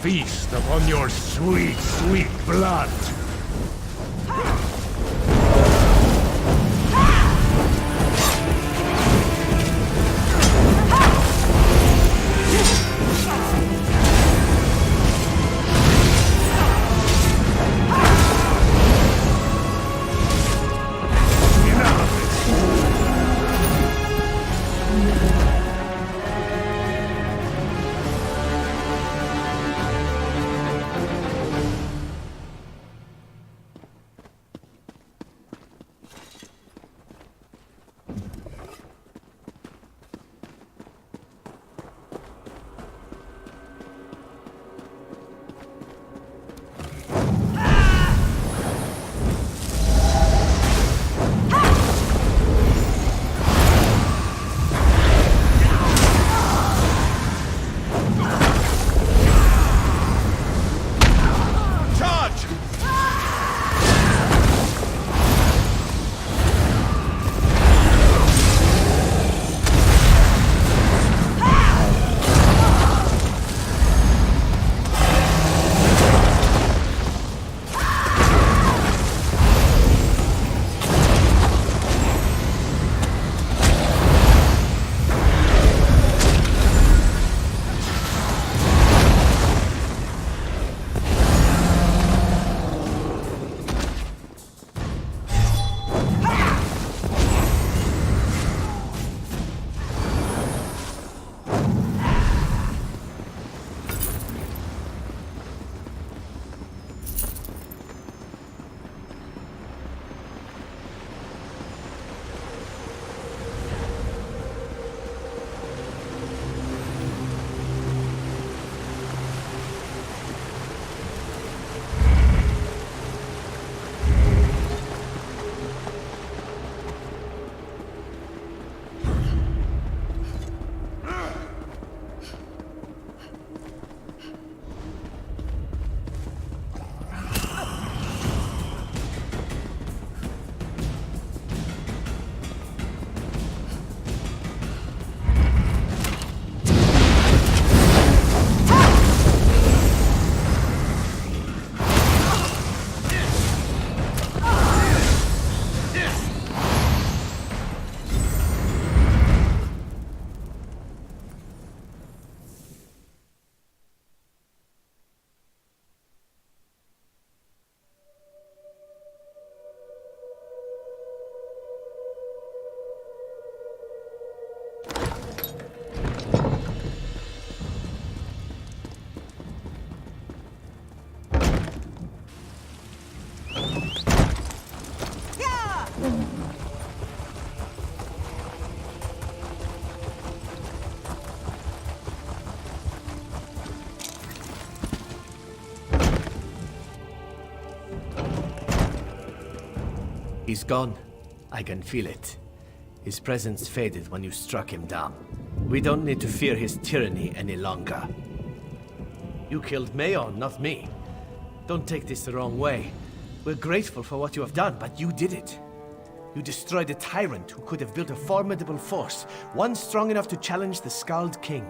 feast upon your sweet, sweet blood. He's gone. I can feel it. His presence faded when you struck him down. We don't need to fear his tyranny any longer. You killed Mayon, not me. Don't take this the wrong way. We're grateful for what you have done, but you did it. You destroyed a tyrant who could have built a formidable force, one strong enough to challenge the Skald King.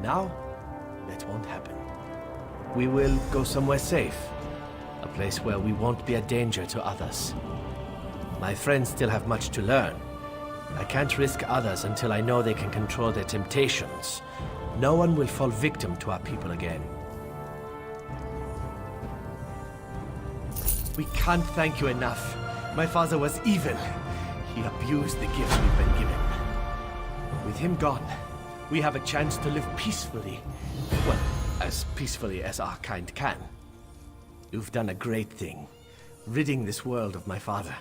Now, that won't happen. We will go somewhere safe. A place where we won't be a danger to others. My friends still have much to learn. I can't risk others until I know they can control their temptations. No one will fall victim to our people again. We can't thank you enough. My father was evil. He abused the gifts we've been given. With him gone, we have a chance to live peacefully. Well, as peacefully as our kind can. You've done a great thing, ridding this world of my father.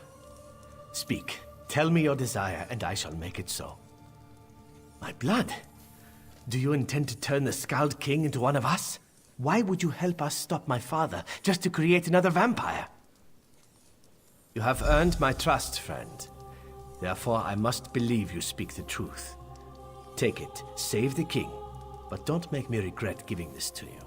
Speak. Tell me your desire, and I shall make it so. My blood? Do you intend to turn the Skald King into one of us? Why would you help us stop my father, just to create another vampire? You have earned my trust, friend. Therefore, I must believe you speak the truth. Take it, save the king, but don't make me regret giving this to you.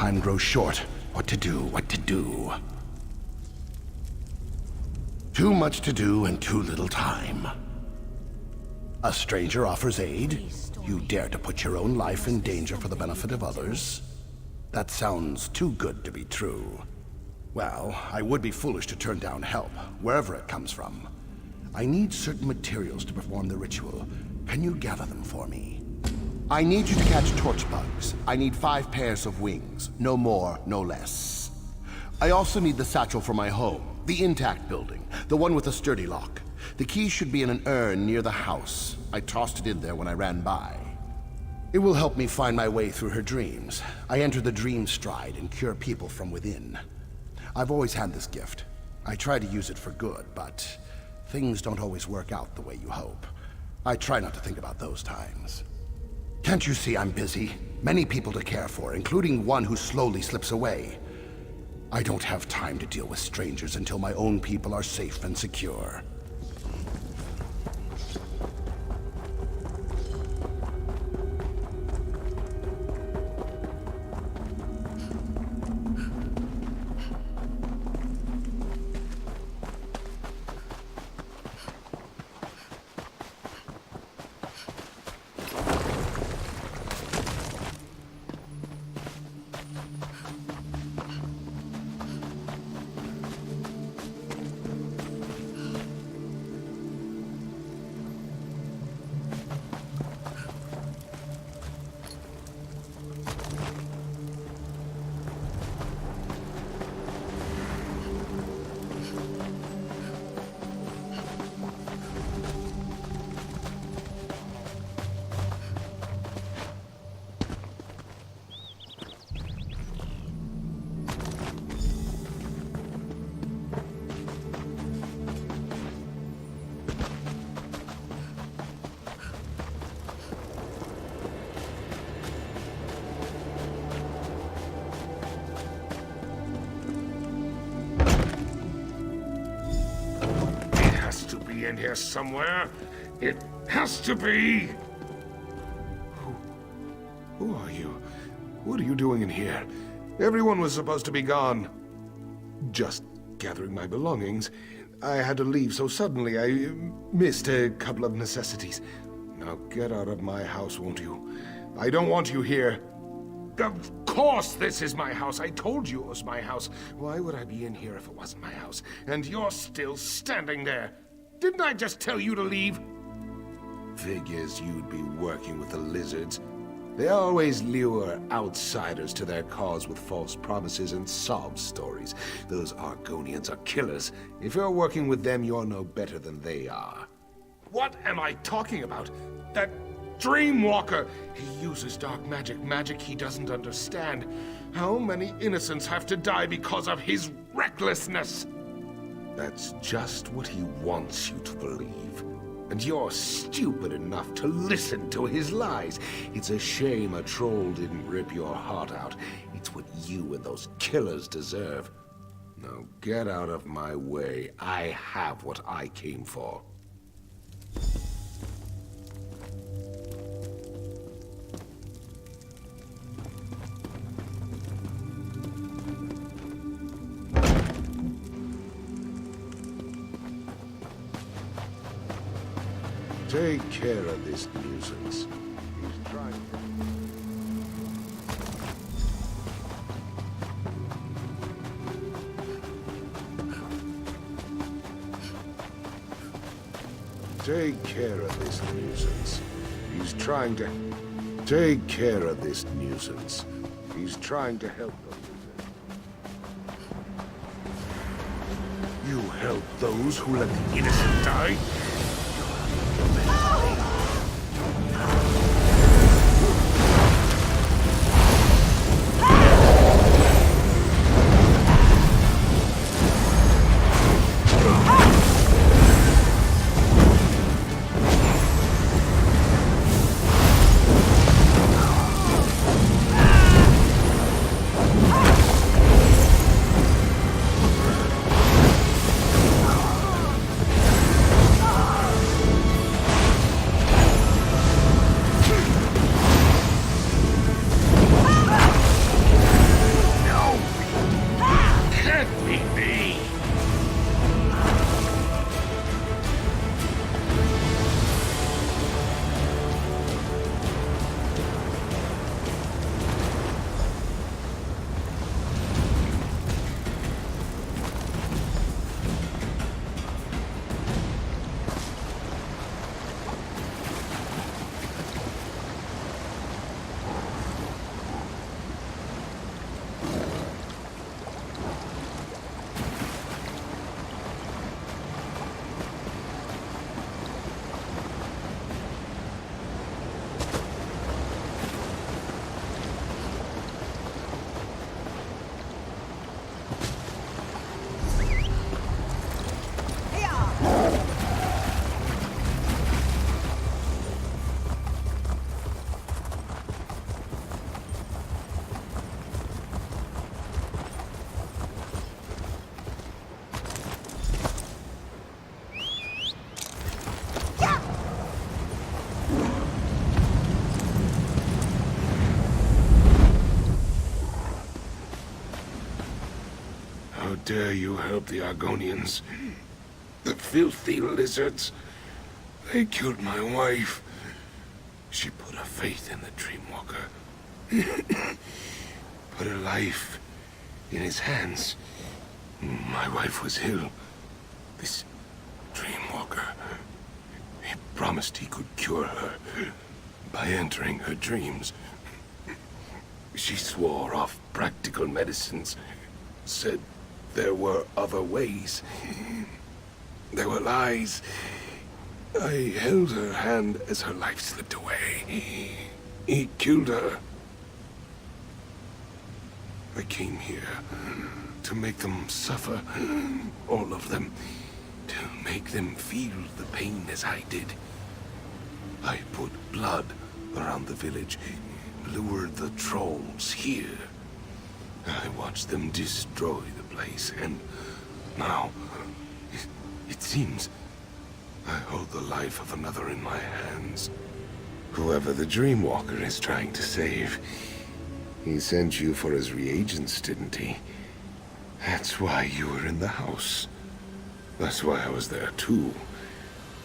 time grows short. What to do, what to do. Too much to do and too little time. A stranger offers aid. You dare to put your own life in danger for the benefit of others? That sounds too good to be true. Well, I would be foolish to turn down help, wherever it comes from. I need certain materials to perform the ritual. Can you gather them for me? I need you to catch torch bugs. I need 5 pairs of wings. No more, no less. I also need the satchel for my home. The intact building. The one with a sturdy lock. The key should be in an urn near the house. I tossed it in there when I ran by. It will help me find my way through her dreams. I enter the dream stride and cure people from within. I've always had this gift. I try to use it for good, but things don't always work out the way you hope. I try not to think about those times. Can't you see I'm busy? Many people to care for, including one who slowly slips away. I don't have time to deal with strangers until my own people are safe and secure. In here somewhere. It has to be. Who are you? What are you doing in here? Everyone was supposed to be gone. Just gathering my belongings. I had to leave so suddenly I missed a couple of necessities. Now get out of my house, won't you? I don't want you here. Of course this is my house. I told you it was my house. Why would I be in here if it wasn't my house? And you're still standing there. Didn't I just tell you to leave? Figures you'd be working with the lizards. They always lure outsiders to their cause with false promises and sob stories. Those Argonians are killers. If you're working with them, you're no better than they are. What am I talking about? That Dreamwalker! He uses dark magic, magic he doesn't understand. How many innocents have to die because of his recklessness? That's just what he wants you to believe. And you're stupid enough to listen to his lies. It's a shame a troll didn't rip your heart out. It's what you and those killers deserve. Now get out of my way. I have what I came for. Take care of this nuisance. He's trying to... Take care of this nuisance. He's trying to... Take care of this nuisance. He's trying to help them. You help those who let the innocent die? dare you help the Argonians? The filthy lizards. They killed my wife. She put her faith in the Dreamwalker. Put her life in his hands. My wife was ill. This Dreamwalker, he promised he could cure her by entering her dreams. She swore off practical medicines, said there were other ways. There were lies. I held her hand as her life slipped away. He killed her. I came here to make them suffer, all of them, to make them feel the pain as I did. I put blood around the village, lured the trolls here. I watched them destroy the place, and now, it seems I hold the life of another in my hands. Whoever the Dreamwalker is trying to save. He sent you for his reagents, didn't he? That's why you were in the house. That's why I was there too.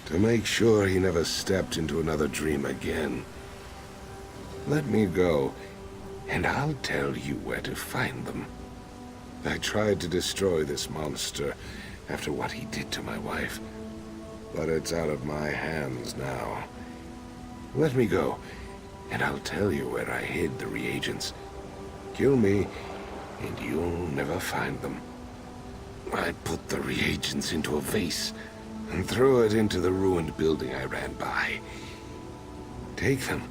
To make sure he never stepped into another dream again. Let me go, and I'll tell you where to find them. I tried to destroy this monster after what he did to my wife, but it's out of my hands now. Let me go, and I'll tell you where I hid the reagents. Kill me, and you'll never find them. I put the reagents into a vase and threw it into the ruined building I ran by. Take them,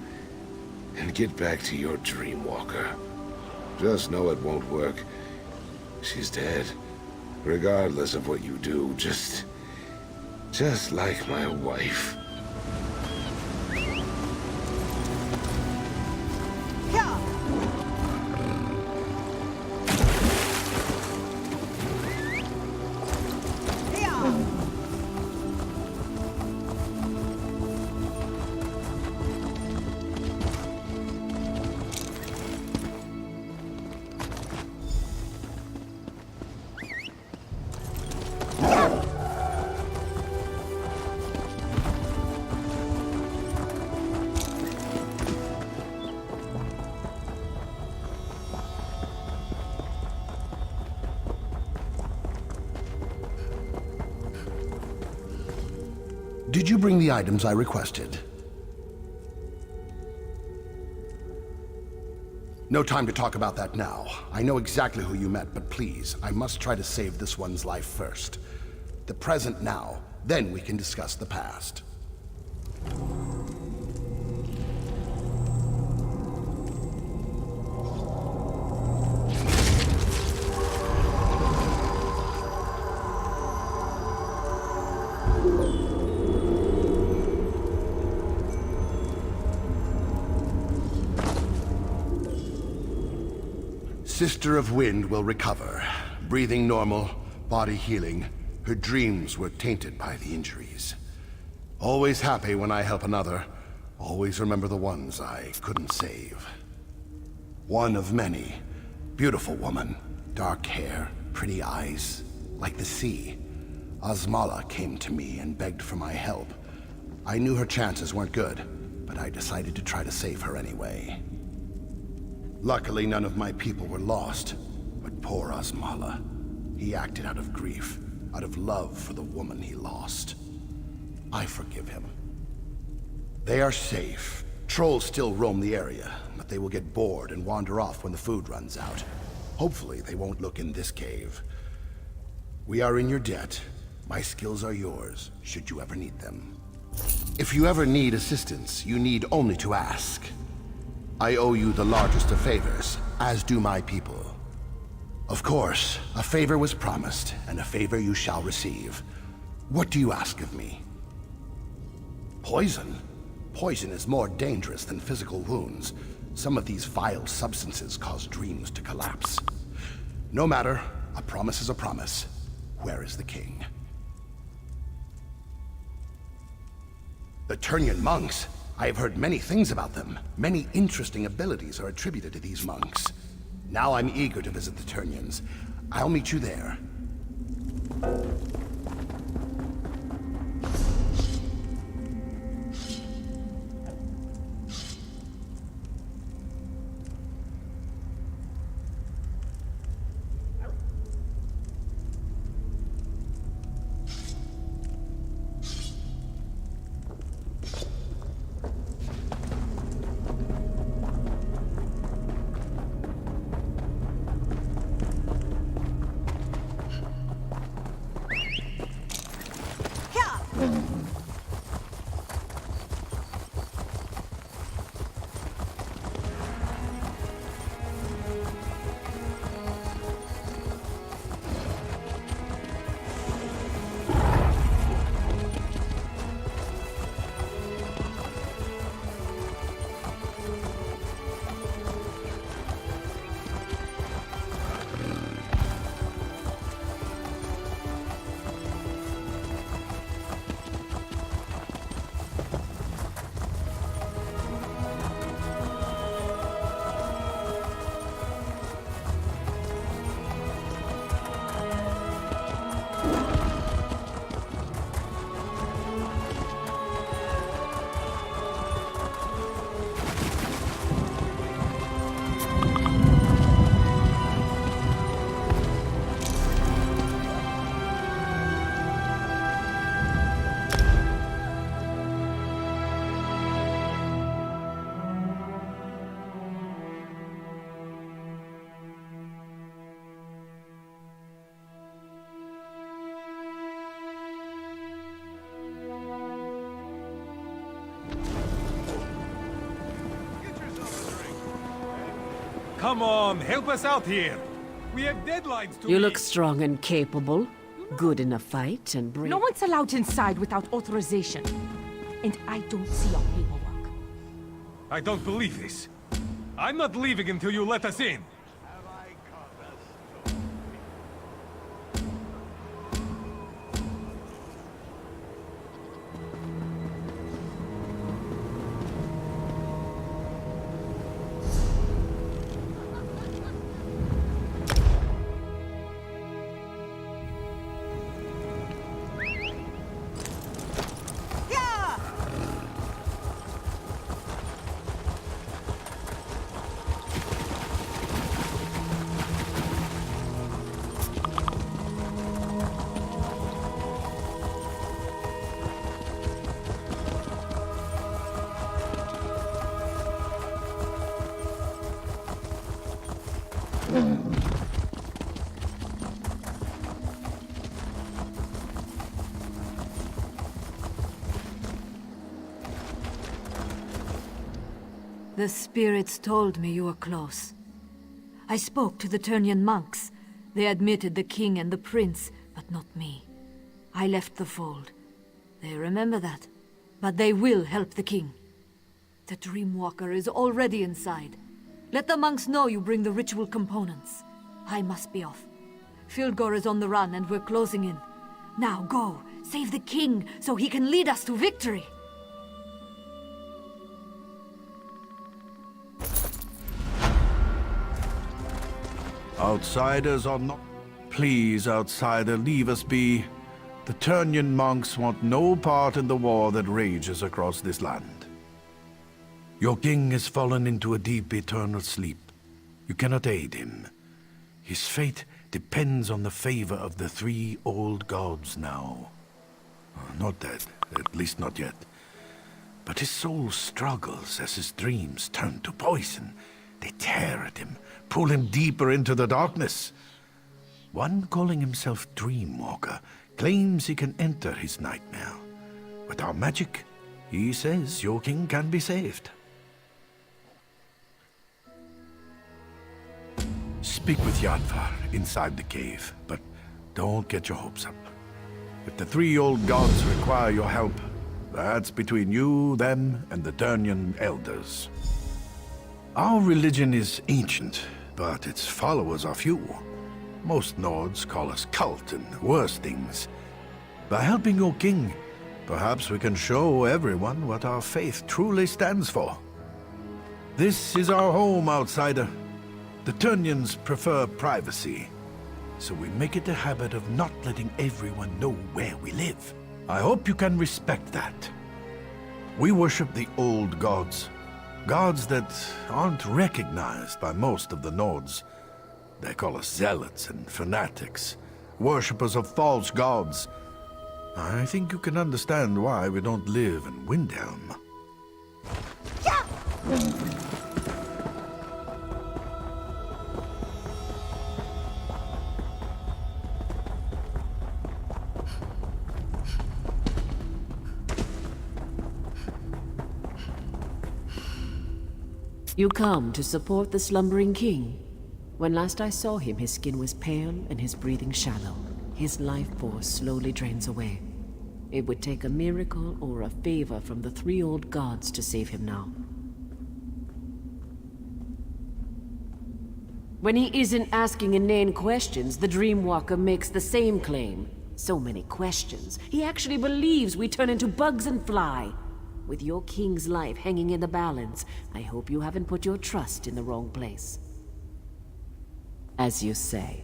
and get back to your Dreamwalker. Just know it won't work. She's dead, regardless of what you do. Just like my wife. Did you bring the items I requested? No time to talk about that now. I know exactly who you met, but please, I must try to save this one's life first. The present now, then we can discuss the past. Sister of Wind will recover. Breathing normal, body healing. Her dreams were tainted by the injuries. Always happy when I help another. Always remember the ones I couldn't save. One of many. Beautiful woman. Dark hair, pretty eyes, like the sea. Osmala came to me and begged for my help. I knew her chances weren't good, but I decided to try to save her anyway. Luckily, none of my people were lost, but poor Osmala. He acted out of grief, out of love for the woman he lost. I forgive him. They are safe. Trolls still roam the area, but they will get bored and wander off when the food runs out. Hopefully, they won't look in this cave. We are in your debt. My skills are yours, should you ever need them. If you ever need assistance, you need only to ask. I owe you the largest of favors, as do my people. Of course, a favor was promised, and a favor you shall receive. What do you ask of me? Poison? Poison is more dangerous than physical wounds. Some of these vile substances cause dreams to collapse. No matter, a promise is a promise. Where is the king? The Ternian monks. I have heard many things about them. Many interesting abilities are attributed to these monks. Now I'm eager to visit the Ternians. I'll meet you there. Come on, help us out here. We have deadlines to You meet. look strong and capable. Good in a fight and brave. No one's allowed inside without authorization. And I don't see your paperwork. I don't believe this. I'm not leaving until you let us in. The spirits told me you were close. I spoke to the Turnian monks. They admitted the king and the prince, but not me. I left the fold. They remember that. But they will help the king. The Dreamwalker is already inside. Let the monks know you bring the ritual components. I must be off. Fildgor is on the run and we're closing in. Now go, save the king so he can lead us to victory! Outsiders are not... Please, outsider, leave us be. The Turnian monks want no part in the war that rages across this land. Your king has fallen into a deep eternal sleep. You cannot aid him. His fate depends on the favor of the three old gods now. Not dead, at least not yet. But his soul struggles as his dreams turn to poison. They tear at him, pull him deeper into the darkness. One calling himself Dreamwalker claims he can enter his nightmare. With our magic, he says your king can be saved. Speak with Yadvar inside the cave, but don't get your hopes up. If the three old gods require your help, that's between you, them, and the Turnian elders. Our religion is ancient, but its followers are few. Most Nords call us cult and worse things. By helping your king, perhaps we can show everyone what our faith truly stands for. This is our home, outsider. The Turnians prefer privacy. so we make it a habit of not letting everyone know where we live. I hope you can respect that. We worship the old gods. Gods that aren't recognized by most of the Nords. They call us zealots and fanatics, worshippers of false gods. I think you can understand why we don't live in Windhelm. You come to support the slumbering king. When last I saw him, his skin was pale and his breathing shallow. His life force slowly drains away. It would take a miracle or a favor from the three old gods to save him now. When he isn't asking inane questions, the Dreamwalker makes the same claim. So many questions. He actually believes we turn into bugs and fly. With your king's life hanging in the balance, I hope you haven't put your trust in the wrong place. As you say,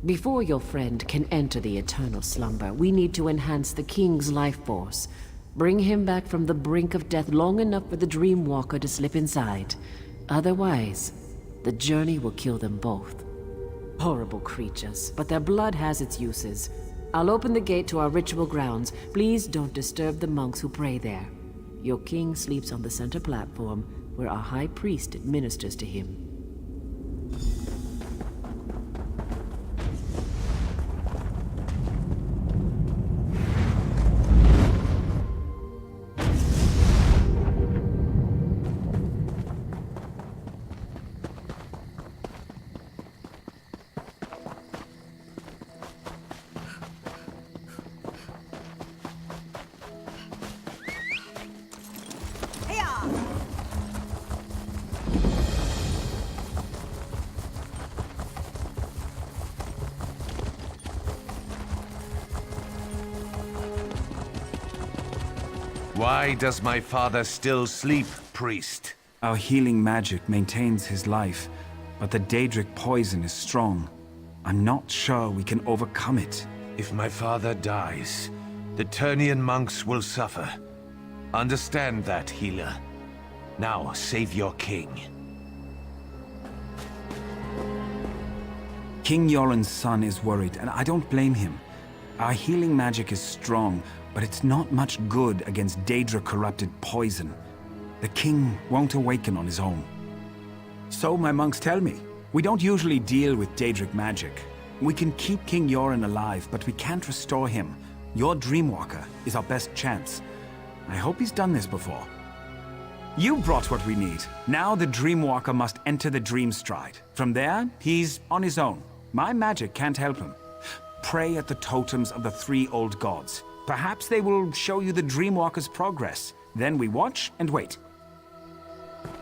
before your friend can enter the eternal slumber, we need to enhance the king's life force. Bring him back from the brink of death long enough for the Dreamwalker to slip inside. Otherwise, the journey will kill them both. Horrible creatures, but their blood has its uses. I'll open the gate to our ritual grounds. Please don't disturb the monks who pray there. Your king sleeps on the center platform, where our high priest administers to him. Why does my father still sleep, priest? Our healing magic maintains his life, but the Daedric poison is strong. I'm not sure we can overcome it. If my father dies, the Turnian monks will suffer. Understand that, healer. Now, save your king. King Yoren's son is worried, and I don't blame him. Our healing magic is strong, but it's not much good against Daedra-corrupted poison. The king won't awaken on his own. So my monks tell me. We don't usually deal with Daedric magic. We can keep King Yoren alive, but we can't restore him. Your Dreamwalker is our best chance. I hope he's done this before. You brought what we need. Now the Dreamwalker must enter the Dreamstride. From there, he's on his own. My magic can't help him. Pray at the totems of the three old gods. Perhaps they will show you the Dreamwalker's progress. Then we watch and wait.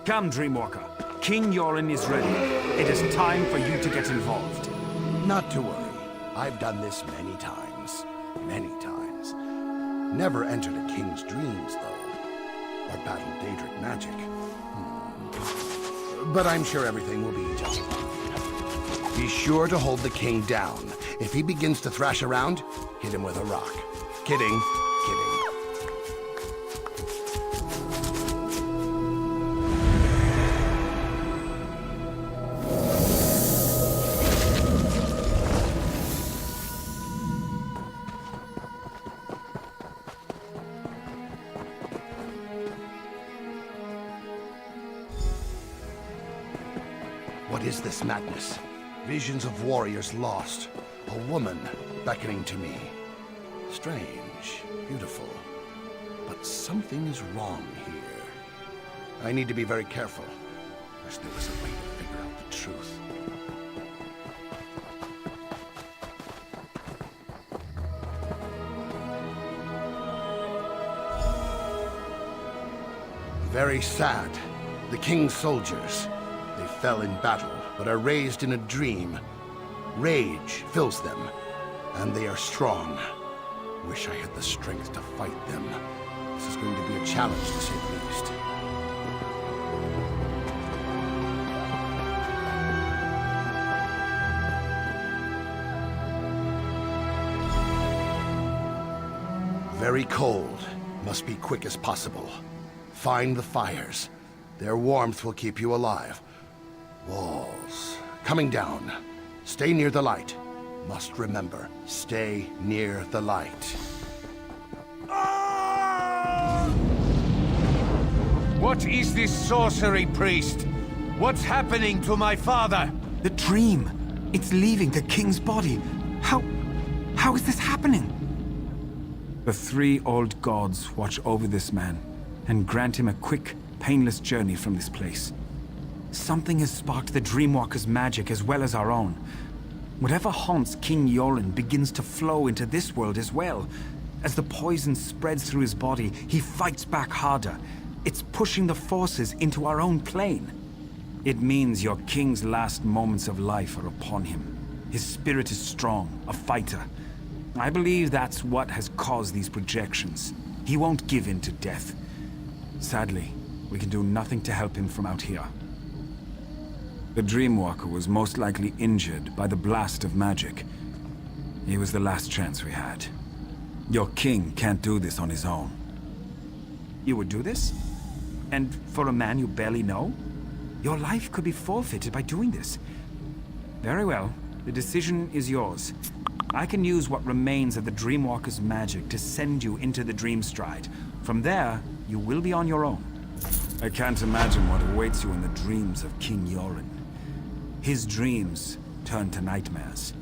Come, Dreamwalker. King Yoren is ready. It is time for you to get involved. Not to worry. I've done this many times. Many times. Never entered a king's dreams, though. Or battled Daedric magic. But I'm sure everything will be just fine. Be sure to hold the king down. If he begins to thrash around, hit him with a rock. Kidding. Kidding. What is this madness? Visions of warriors lost. A woman beckoning to me. Strange, beautiful. But something is wrong here. I need to be very careful. Wish there was a way to figure out the truth. Very sad. The king's soldiers. They fell in battle, but are raised in a dream. Rage fills them, and they are strong. Wish I had the strength to fight them. This is going to be a challenge, to say the least. very cold. Must be quick as possible. Find the fires. Their warmth will keep you alive. Walls. Coming down. Stay near the light. Must remember, stay near the light. What is this sorcery, priest? What's happening to my father? The dream! It's leaving the king's body! How is this happening? The three old gods watch over this man and grant him a quick, painless journey from this place. Something has sparked the Dreamwalker's magic as well as our own. Whatever haunts King Yoren begins to flow into this world as well. As the poison spreads through his body, he fights back harder. It's pushing the forces into our own plane. It means your king's last moments of life are upon him. His spirit is strong, a fighter. I believe that's what has caused these projections. He won't give in to death. Sadly, we can do nothing to help him from out here. The Dreamwalker was most likely injured by the blast of magic. He was the last chance we had. Your king can't do this on his own. You would do this? And for a man you barely know? Your life could be forfeited by doing this. Very well. The decision is yours. I can use what remains of the Dreamwalker's magic to send you into the Dreamstride. From there, you will be on your own. I can't imagine what awaits you in the dreams of King Yoren. His dreams turn to nightmares.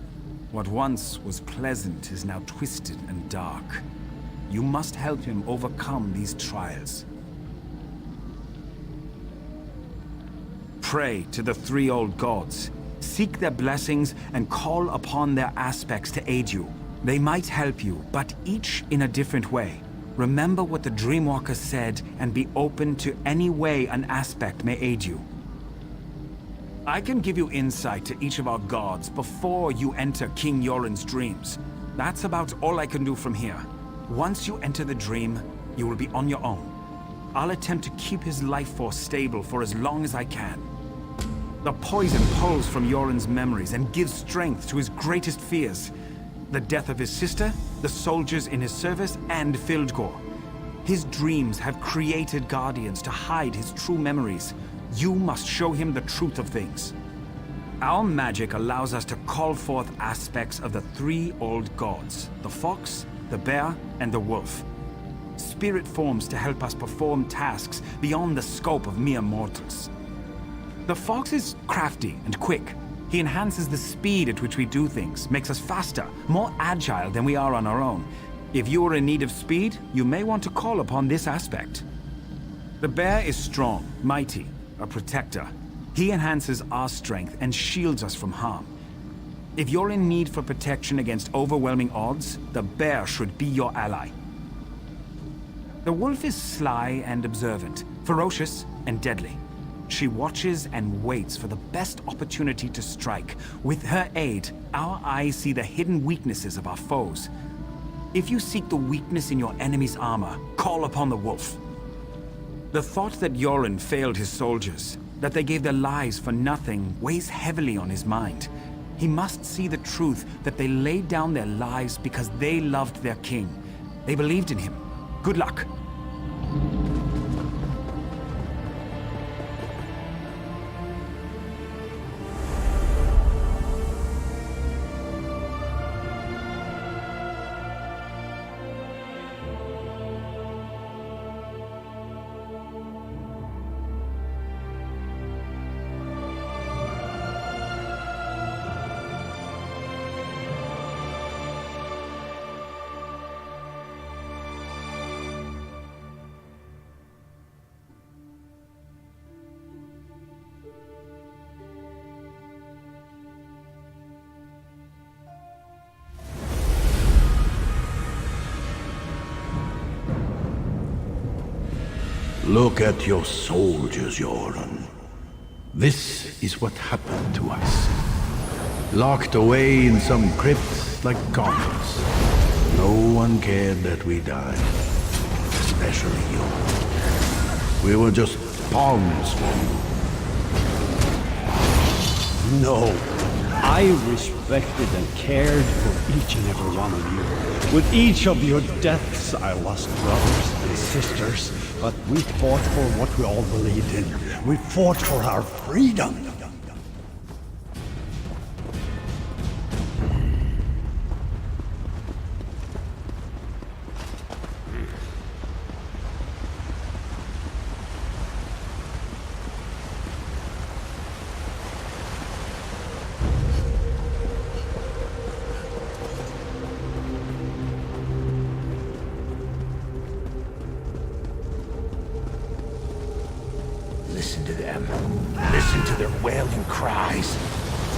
What once was pleasant is now twisted and dark. You must help him overcome these trials. Pray to the three old gods. Seek their blessings and call upon their aspects to aid you. They might help you, but each in a different way. Remember what the Dreamwalker said and be open to any way an aspect may aid you. I can give you insight to each of our gods before you enter King Yoren's dreams. That's about all I can do from here. Once you enter the dream, you will be on your own. I'll attempt to keep his life force stable for as long as I can. The poison pulls from Yoren's memories and gives strength to his greatest fears. The death of his sister, the soldiers in his service, and Fildgor. His dreams have created guardians to hide his true memories. You must show him the truth of things. Our magic allows us to call forth aspects of the three old gods, the fox, the bear, and the wolf. Spirit forms to help us perform tasks beyond the scope of mere mortals. The fox is crafty and quick. He enhances the speed at which we do things, makes us faster, more agile than we are on our own. If you are in need of speed, you may want to call upon this aspect. The bear is strong, mighty, a protector. He enhances our strength and shields us from harm. If you're in need for protection against overwhelming odds, the bear should be your ally. The wolf is sly and observant, ferocious and deadly. She watches and waits for the best opportunity to strike. With her aid, our eyes see the hidden weaknesses of our foes. If you seek the weakness in your enemy's armor, call upon the wolf. The thought that Yoren failed his soldiers, that they gave their lives for nothing, weighs heavily on his mind. He must see the truth that they laid down their lives because they loved their king. They believed in him. Good luck. Look at your soldiers, Yoren. This is what happened to us. Locked away in some crypt like goblins. No one cared that we died. Especially you. We were just pawns for you. No, I respected and cared for each and every one of you. With each of your deaths, I lost brothers and sisters, but we fought for what we all believed in. We fought for our freedom. Listen to them. Listen to their wailing cries.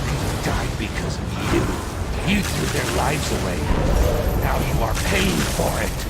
They died because of you. You threw their lives away. Now you are paying for it.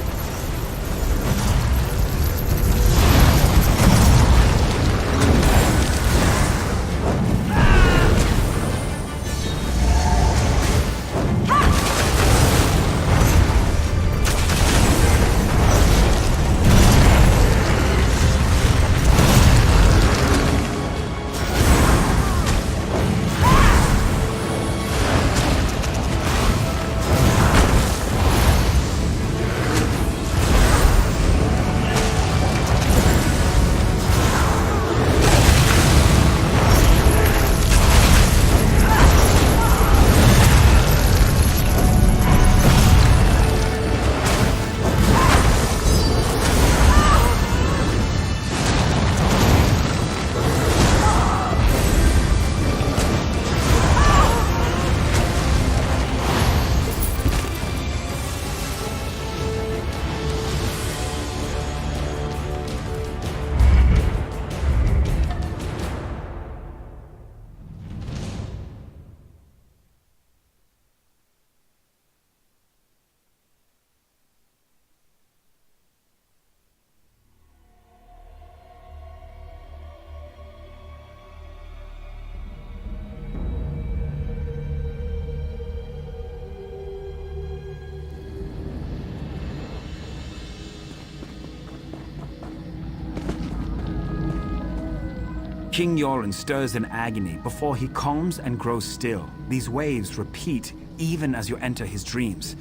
King Yoren stirs in agony before he calms and grows still. These waves repeat even as you enter his dreams.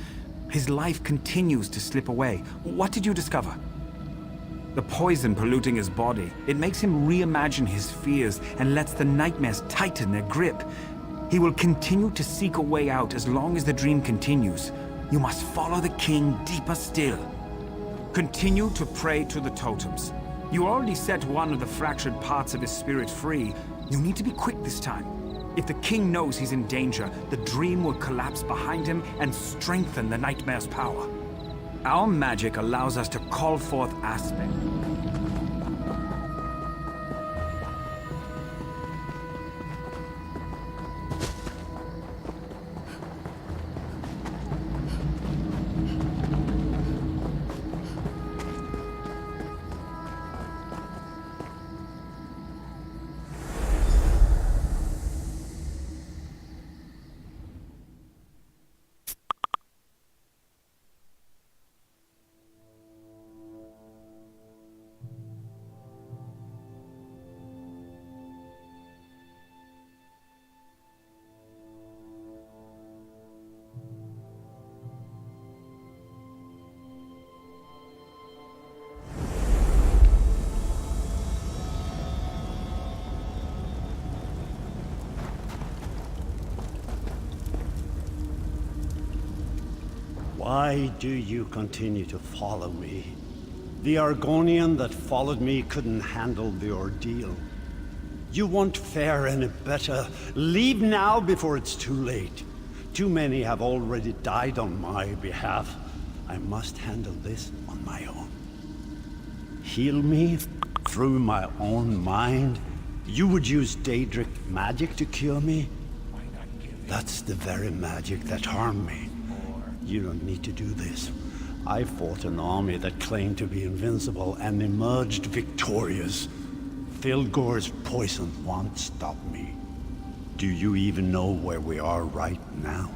His life continues to slip away. What did you discover? The poison polluting his body. It makes him reimagine his fears and lets the nightmares tighten their grip. He will continue to seek a way out as long as the dream continues. You must follow the king deeper still. Continue to pray to the totems. You already set one of the fractured parts of his spirit free. You need to be quick this time. If the king knows he's in danger, the dream will collapse behind him and strengthen the nightmare's power. Our magic allows us to call forth Aspen. Why do you continue to follow me? The Argonian that followed me couldn't handle the ordeal. You won't fare any better. Leave now before it's too late. Too many have already died on my behalf. I must handle this on my own. Heal me through my own mind? You would use Daedric magic to cure me? That's the very magic that harmed me. You don't need to do this. I fought an army that claimed to be invincible and emerged victorious. Filgor's poison won't stop me. Do you even know where we are right now?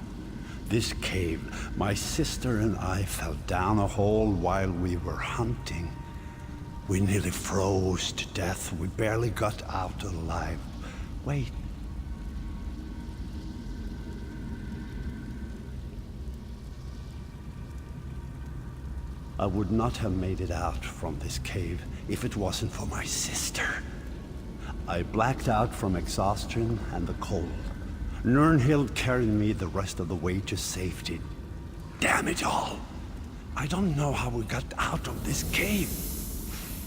This cave, my sister and I fell down a hole while we were hunting. We nearly froze to death. We barely got out alive. Wait. I would not have made it out from this cave if it wasn't for my sister. I blacked out from exhaustion and the cold. Nirnhild carried me the rest of the way to safety. Damn it all! I don't know how we got out of this cave.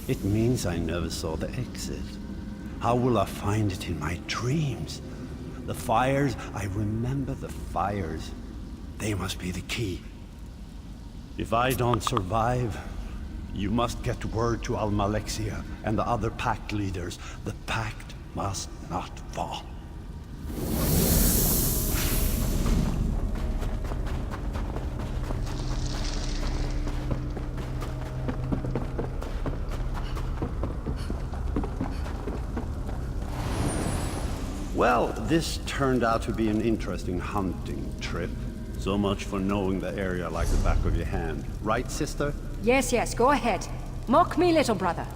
It means I never saw the exit. How will I find it in my dreams? The fires, I remember the fires. They must be the key. If I don't survive, you must get word to Almalexia and the other pact leaders. The pact must not fall. Well, this turned out to be an interesting hunting trip. So much for knowing the area like the back of your hand. Right, sister? Yes, yes, go ahead. Mock me, little brother.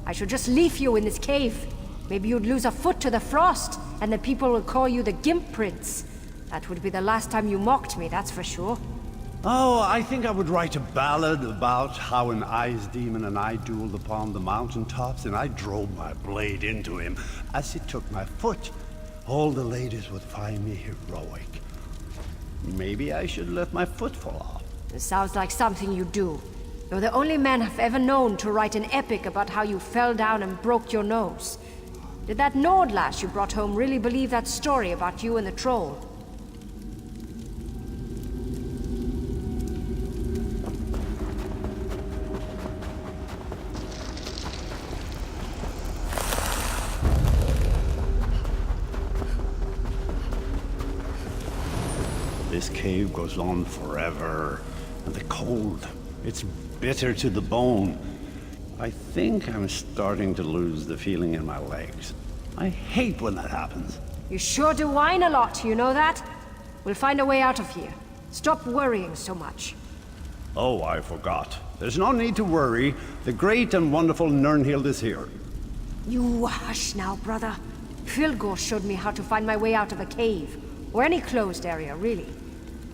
I should just leave you in this cave. Maybe you'd lose a foot to the frost, and the people would call you the Gimp Prince. That would be the last time you mocked me, that's for sure. Oh, I think I would write a ballad about how an ice demon and I dueled upon the mountaintops, and I drove my blade into him as he took my foot. All the ladies would find me heroic. Maybe I should let my foot fall off. It sounds like something you do. You're the only man I've ever known to write an epic about how you fell down and broke your nose. Did that Nord lass you brought home really believe that story about you and the troll? This cave goes on forever. And the cold, it's bitter to the bone. I think I'm starting to lose the feeling in my legs. I hate when that happens. You sure do whine a lot, you know that? We'll find a way out of here. Stop worrying so much. Oh, I forgot. There's no need to worry. The great and wonderful Nirnhild is here. You hush now, brother. Filgor showed me how to find my way out of a cave. Or any closed area, really.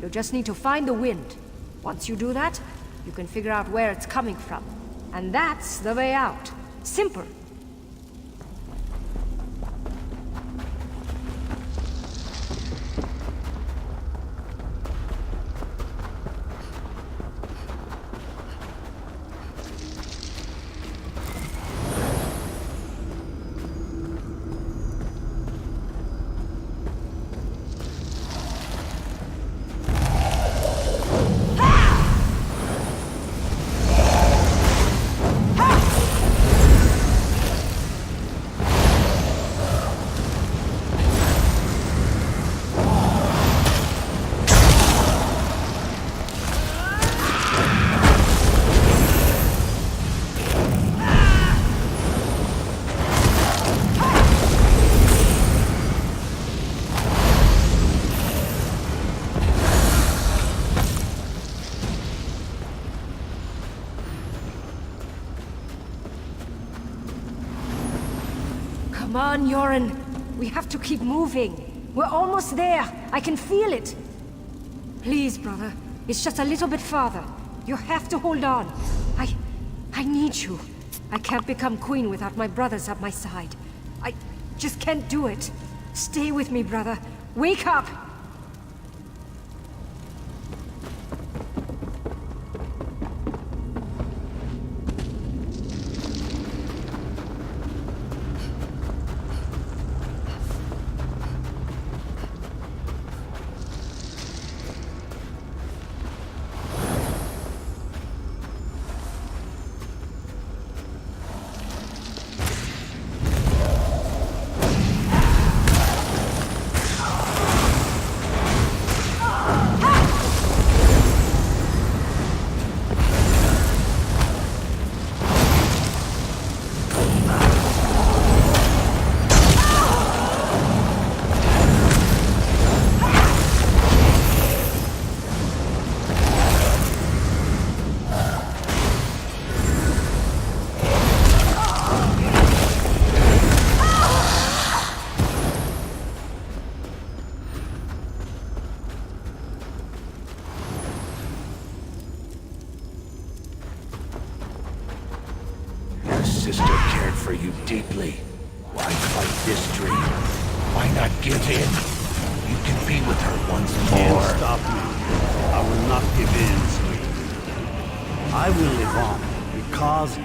You just need to find the wind. Once you do that, you can figure out where it's coming from. And that's the way out. Simple. Come on, Yoren. We have to keep moving. We're almost there. I can feel it. Please, brother. It's just a little bit farther. You have to hold on. I need you. I can't become queen without my brothers at my side. I just can't do it. Stay with me, brother. Wake up! sister cared for you deeply. Why fight this dream? Why not give in? You can be with her once Can't more. stop me. I will not give in, sweet. I will live on, because...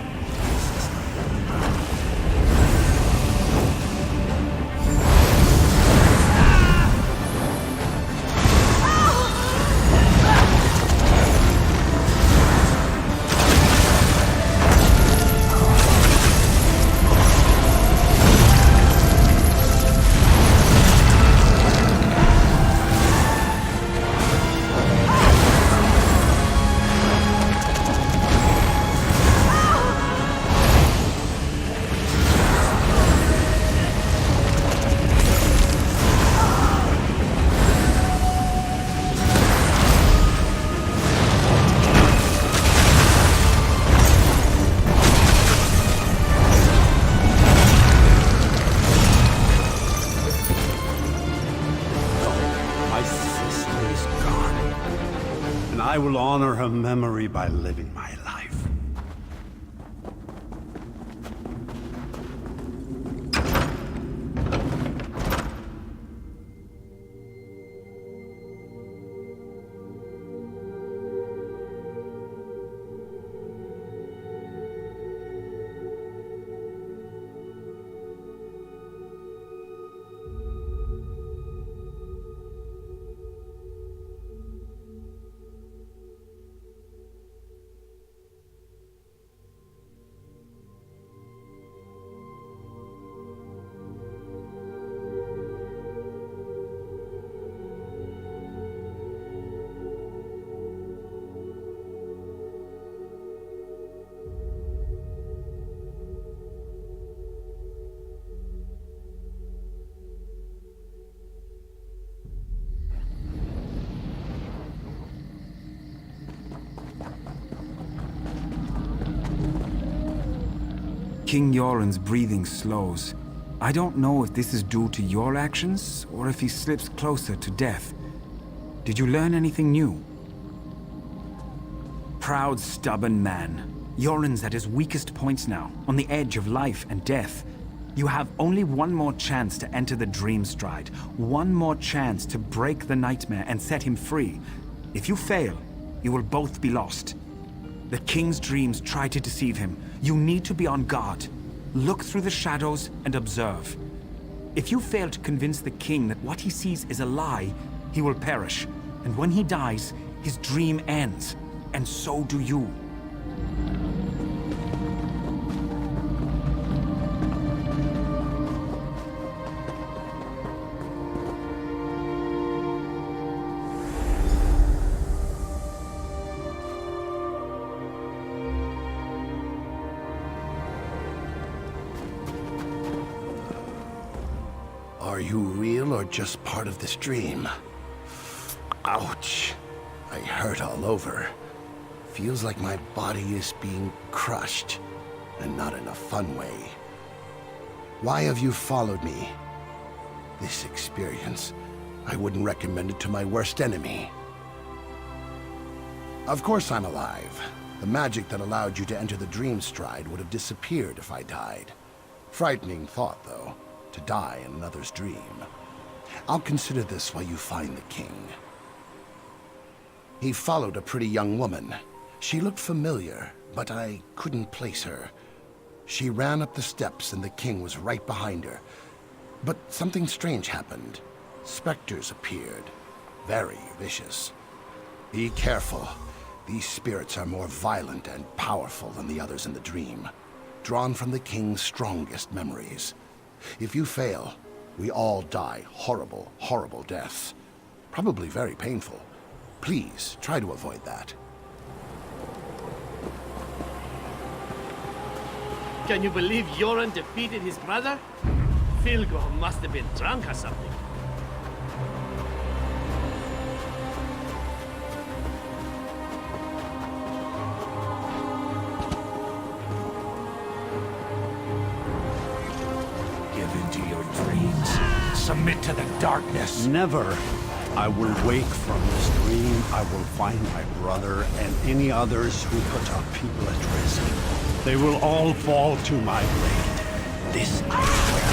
I will honor her memory by living my life. King Yoren's breathing slows. I don't know if this is due to your actions, or if he slips closer to death. Did you learn anything new? Proud, stubborn man. Yoren's at his weakest points now, on the edge of life and death. You have only one more chance to enter the Dream Stride. One more chance to break the nightmare and set him free. If you fail, you will both be lost. The King's dreams try to deceive him. You need to be on guard. Look through the shadows and observe. If you fail to convince the King that what he sees is a lie, he will perish. And when he dies, his dream ends. And so do you. Are you real or just part of this dream? Ouch. I hurt all over. Feels like my body is being crushed, and not in a fun way. Why have you followed me? This experience, I wouldn't recommend it to my worst enemy. Of course I'm alive. The magic that allowed you to enter the Dream Stride would have disappeared if I died. Frightening thought, though. To die in another's dream. I'll consider this while you find the King. He followed a pretty young woman. She looked familiar, but I couldn't place her. She ran up the steps and the King was right behind her. But something strange happened. Specters appeared. Very vicious. Be careful. These spirits are more violent and powerful than the others in the dream. Drawn from the King's strongest memories. If you fail, we all die horrible, horrible deaths. Probably very painful. Please, try to avoid that. Can you believe Yoren defeated his brother? Filgo must have been drunk or something. Submit to the darkness. Never. I will wake from this dream. I will find my brother and any others who put our people at risk. They will all fall to my blade. This I swear.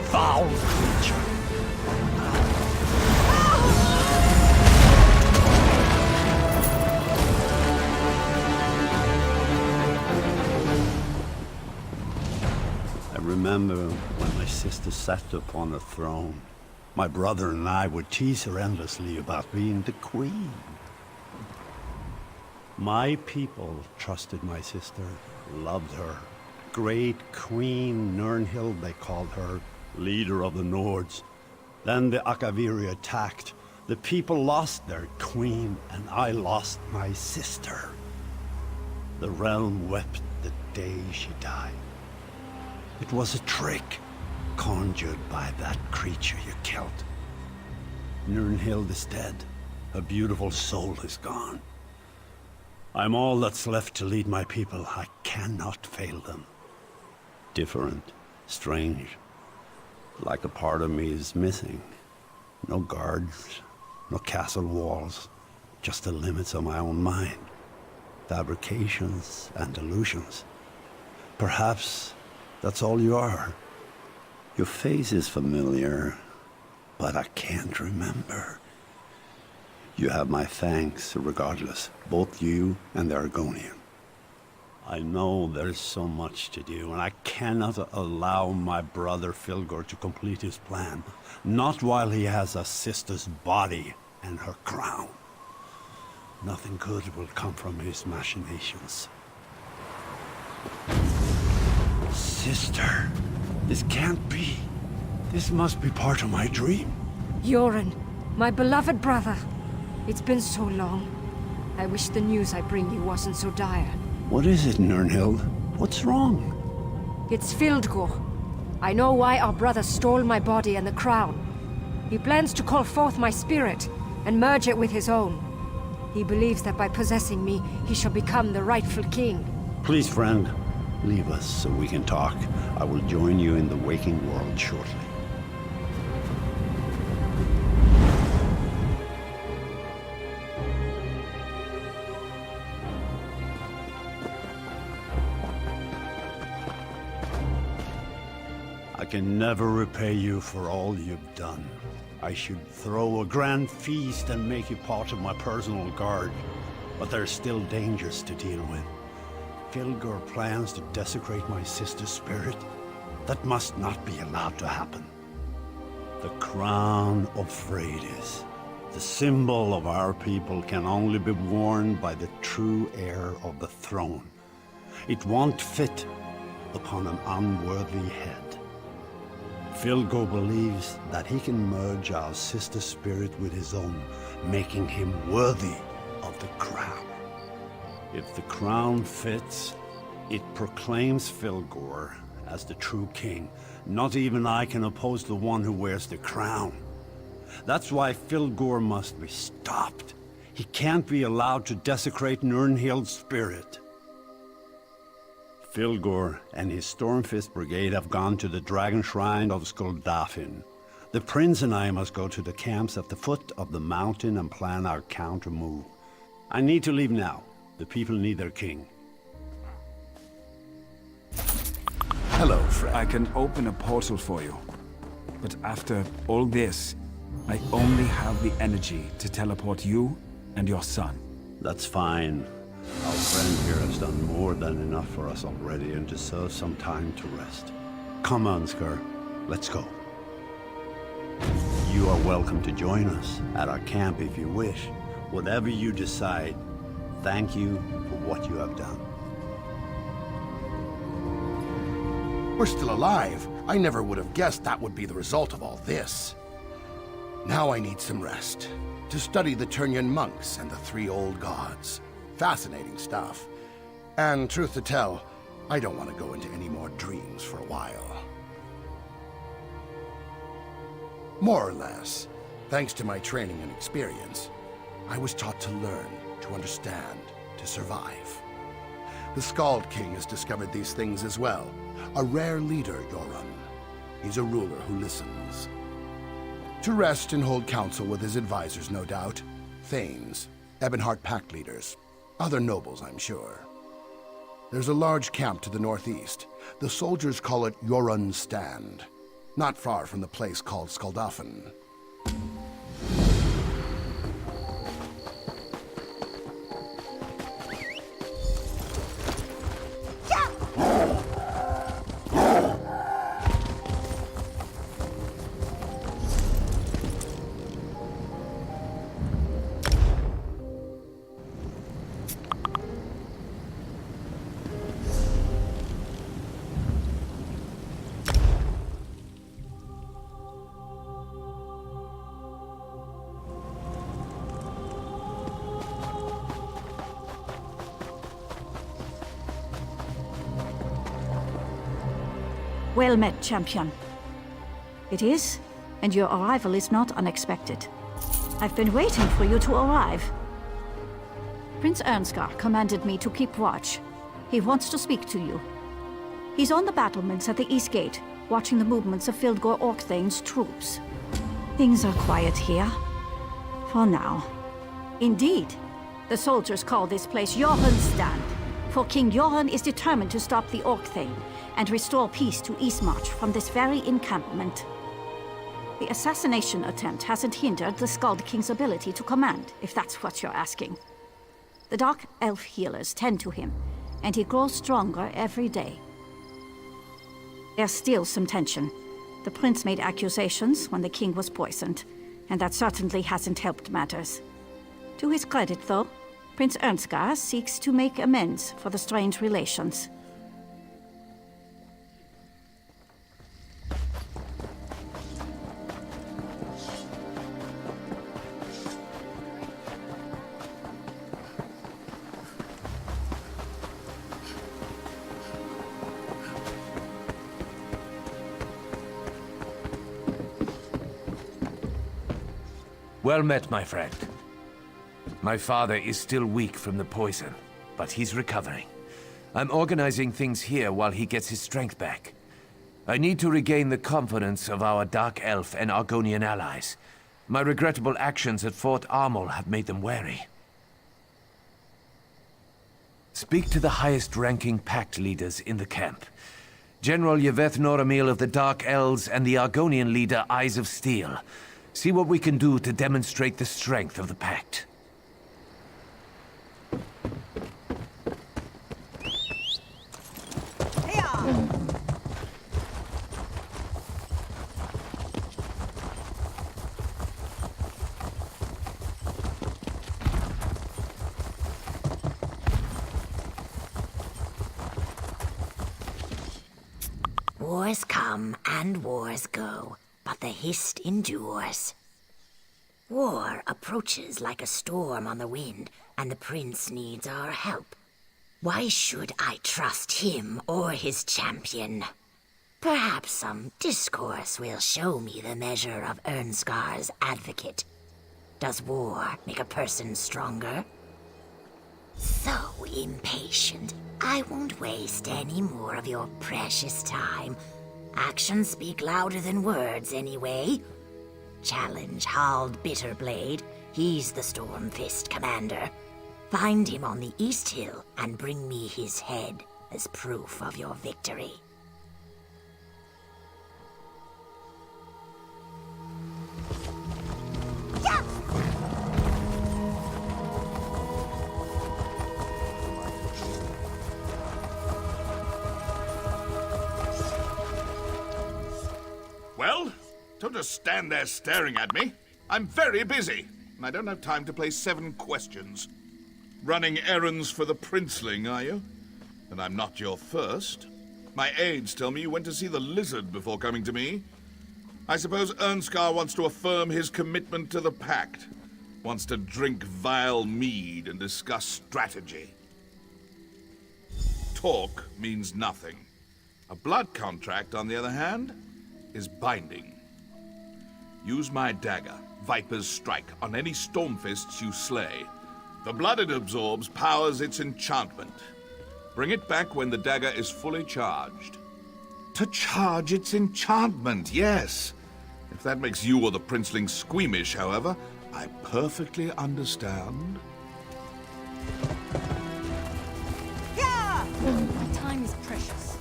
Foul creature. I remember when my sister sat upon a throne. My brother and I would tease her endlessly about being the queen. My people trusted my sister, loved her. Great Queen Nirnhild, they called her, leader of the Nords. Then the Akaviri attacked. The people lost their queen, and I lost my sister. The realm wept the day she died. It was a trick conjured by that creature you killed. Nirnhild is dead. Her beautiful soul is gone. I'm all that's left to lead my people. I cannot fail them. Different, strange, like a part of me is missing. No guards, no castle walls, just the limits of my own mind. Fabrications and illusions. Perhaps that's all you are. Your face is familiar, but I can't remember. You have my thanks regardless, both you and the Argonian. I know there's so much to do, and I cannot allow my brother Filgor to complete his plan. Not while he has a sister's body and her crown. Nothing good will come from his machinations. Sister, this can't be. This must be part of my dream. Yoren, my beloved brother. It's been so long. I wish the news I bring you wasn't so dire. What is it, Nirnhild? What's wrong? It's Fildgor. I know why our brother stole my body and the crown. He plans to call forth my spirit and merge it with his own. He believes that by possessing me, he shall become the rightful king. Please, friend, leave us so we can talk. I will join you in the waking world shortly. I can never repay you for all you've done. I should throw a grand feast and make you part of my personal guard. But there's still dangers to deal with. Filgor plans to desecrate my sister's spirit. That must not be allowed to happen. The crown of Freydis, the symbol of our people, can only be worn by the true heir of the throne. It won't fit upon an unworthy head. Filgor believes that he can merge our sister's spirit with his own, making him worthy of the crown. If the crown fits, it proclaims Filgor as the true king. Not even I can oppose the one who wears the crown. That's why Filgor must be stopped. He can't be allowed to desecrate Nirnhild's spirit. Filgor and his Stormfist Brigade have gone to the Dragon Shrine of Skuldafn. The prince and I must go to the camps at the foot of the mountain and plan our counter move. I need to leave now. The people need their king. Hello, friend. I can open a portal for you. But after all this, I only have the energy to teleport you and your son. That's fine. Our friend here has done more than enough for us already and deserves some time to rest. Come, Ansgar, let's go. You are welcome to join us at our camp if you wish. Whatever you decide, thank you for what you have done. We're still alive. I never would have guessed that would be the result of all this. Now I need some rest. To study the Turnian monks and the three old gods. Fascinating stuff. And truth to tell, I don't want to go into any more dreams for a while. More or less, thanks to my training and experience, I was taught to learn, to understand, to survive. The Skald King has discovered these things as well. A rare leader, Yoran. He's a ruler who listens. To rest and hold council with his advisors, no doubt. Thanes, Ebonheart Pact leaders, other nobles, I'm sure. There's a large camp to the northeast. The soldiers call it Yoran's Stand. Not far from the place called Skaldafen. Well met, champion. It is, and your arrival is not unexpected. I've been waiting for you to arrive. Prince Ernskar commanded me to keep watch. He wants to speak to you. He's on the battlements at the East Gate, watching the movements of Fildgor Orkthane's troops. Things are quiet here. For now. Indeed. The soldiers call this place Yoran's Stand, for King Yoran is determined to stop the Orkthane and restore peace to Eastmarch from this very encampment. The assassination attempt hasn't hindered the Skald King's ability to command, if that's what you're asking. The Dark Elf healers tend to him, and he grows stronger every day. There's still some tension. The prince made accusations when the king was poisoned, and that certainly hasn't helped matters. To his credit, though, Prince Ernskar seeks to make amends for the strained relations. Well met, my friend. My father is still weak from the poison, but he's recovering. I'm organizing things here while he gets his strength back. I need to regain the confidence of our Dark Elf and Argonian allies. My regrettable actions at Fort Armel have made them wary. Speak to the highest-ranking pact leaders in the camp. General Yveth Noramil of the Dark Elves and the Argonian leader Eyes of Steel. See what we can do to demonstrate the strength of the pact. Wars come and wars go, but the Hist endures. War approaches like a storm on the wind, and the prince needs our help. Why should I trust him or his champion? Perhaps some discourse will show me the measure of Ernskar's advocate. Does war make a person stronger? So impatient. I won't waste any more of your precious time. Actions speak louder than words, anyway. Challenge Hald Bitterblade. He's the Stormfist commander. Find him on the East Hill and bring me his head as proof of your victory. Well, don't just stand there staring at me. I'm very busy, and I don't have time to play 7 questions. Running errands for the princeling, are you? And I'm not your first. My aides tell me you went to see the lizard before coming to me. I suppose Ernskar wants to affirm his commitment to the Pact. Wants to drink vile mead and discuss strategy. Talk means nothing. A blood contract, on the other hand, is binding. Use my dagger, Viper's Strike, on any Stormfists you slay. The blood it absorbs powers its enchantment. Bring it back when the dagger is fully charged. To charge its enchantment, yes. If that makes you or the princeling squeamish, however, I perfectly understand. My time is precious.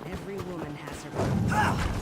Every woman has her.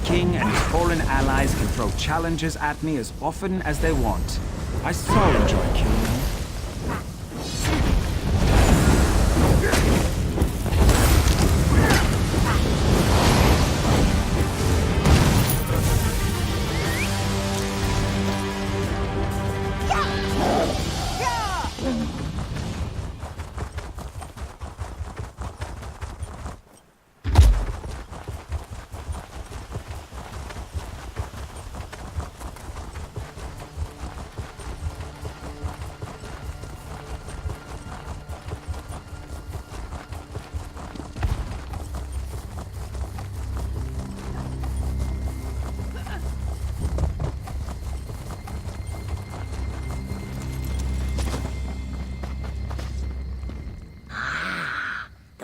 King and his fallen allies can throw challenges at me as often as they want. I so enjoy killing them.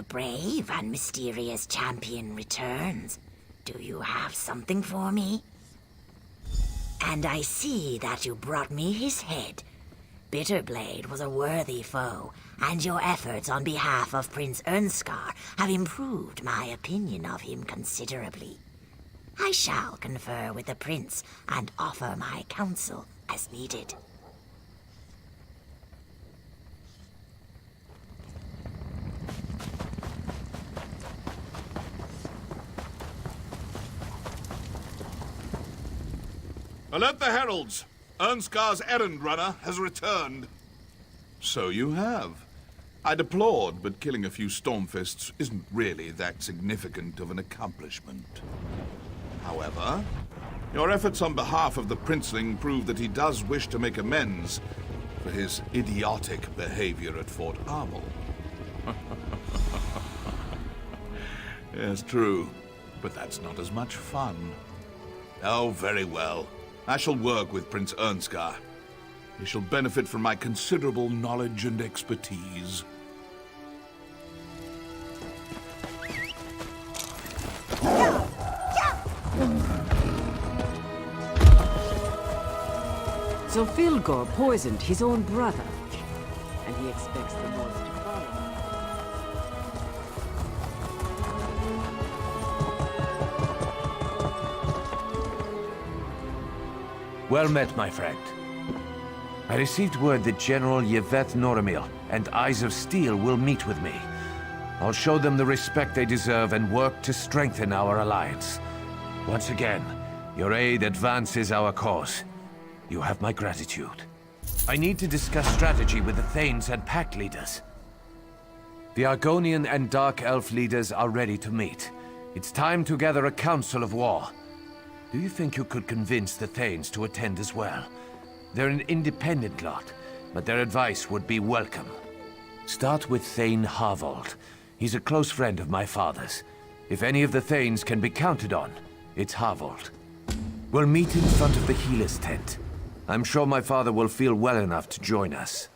brave and mysterious champion returns. Do you have something for me? And I see that you brought me his head. Bitterblade was a worthy foe, and your efforts on behalf of Prince Ernskar have improved my opinion of him considerably. I shall confer with the prince and offer my counsel as needed. Alert the heralds! Ernskar's errand runner has returned. So you have. I deplored, but killing a few Stormfists isn't really that significant of an accomplishment. However, your efforts on behalf of the Princeling prove that he does wish to make amends for his idiotic behavior at Fort Armel. Yes, true, but that's not as much fun. Oh, very well. I shall work with Prince Ernskar. He shall benefit from my considerable knowledge and expertise. So Filgor poisoned his own brother, and he expects the North to follow. Well met, my friend. I received word that General Yeveth Noramil and Eyes of Steel will meet with me. I'll show them the respect they deserve and work to strengthen our alliance. Once again, your aid advances our cause. You have my gratitude. I need to discuss strategy with the Thanes and Pact leaders. The Argonian and Dark Elf leaders are ready to meet. It's time to gather a council of war. Do you think you could convince the Thanes to attend as well? They're an independent lot, but their advice would be welcome. Start with Thane Harvold. He's a close friend of my father's. If any of the Thanes can be counted on, it's Harvold. We'll meet in front of the healer's tent. I'm sure my father will feel well enough to join us.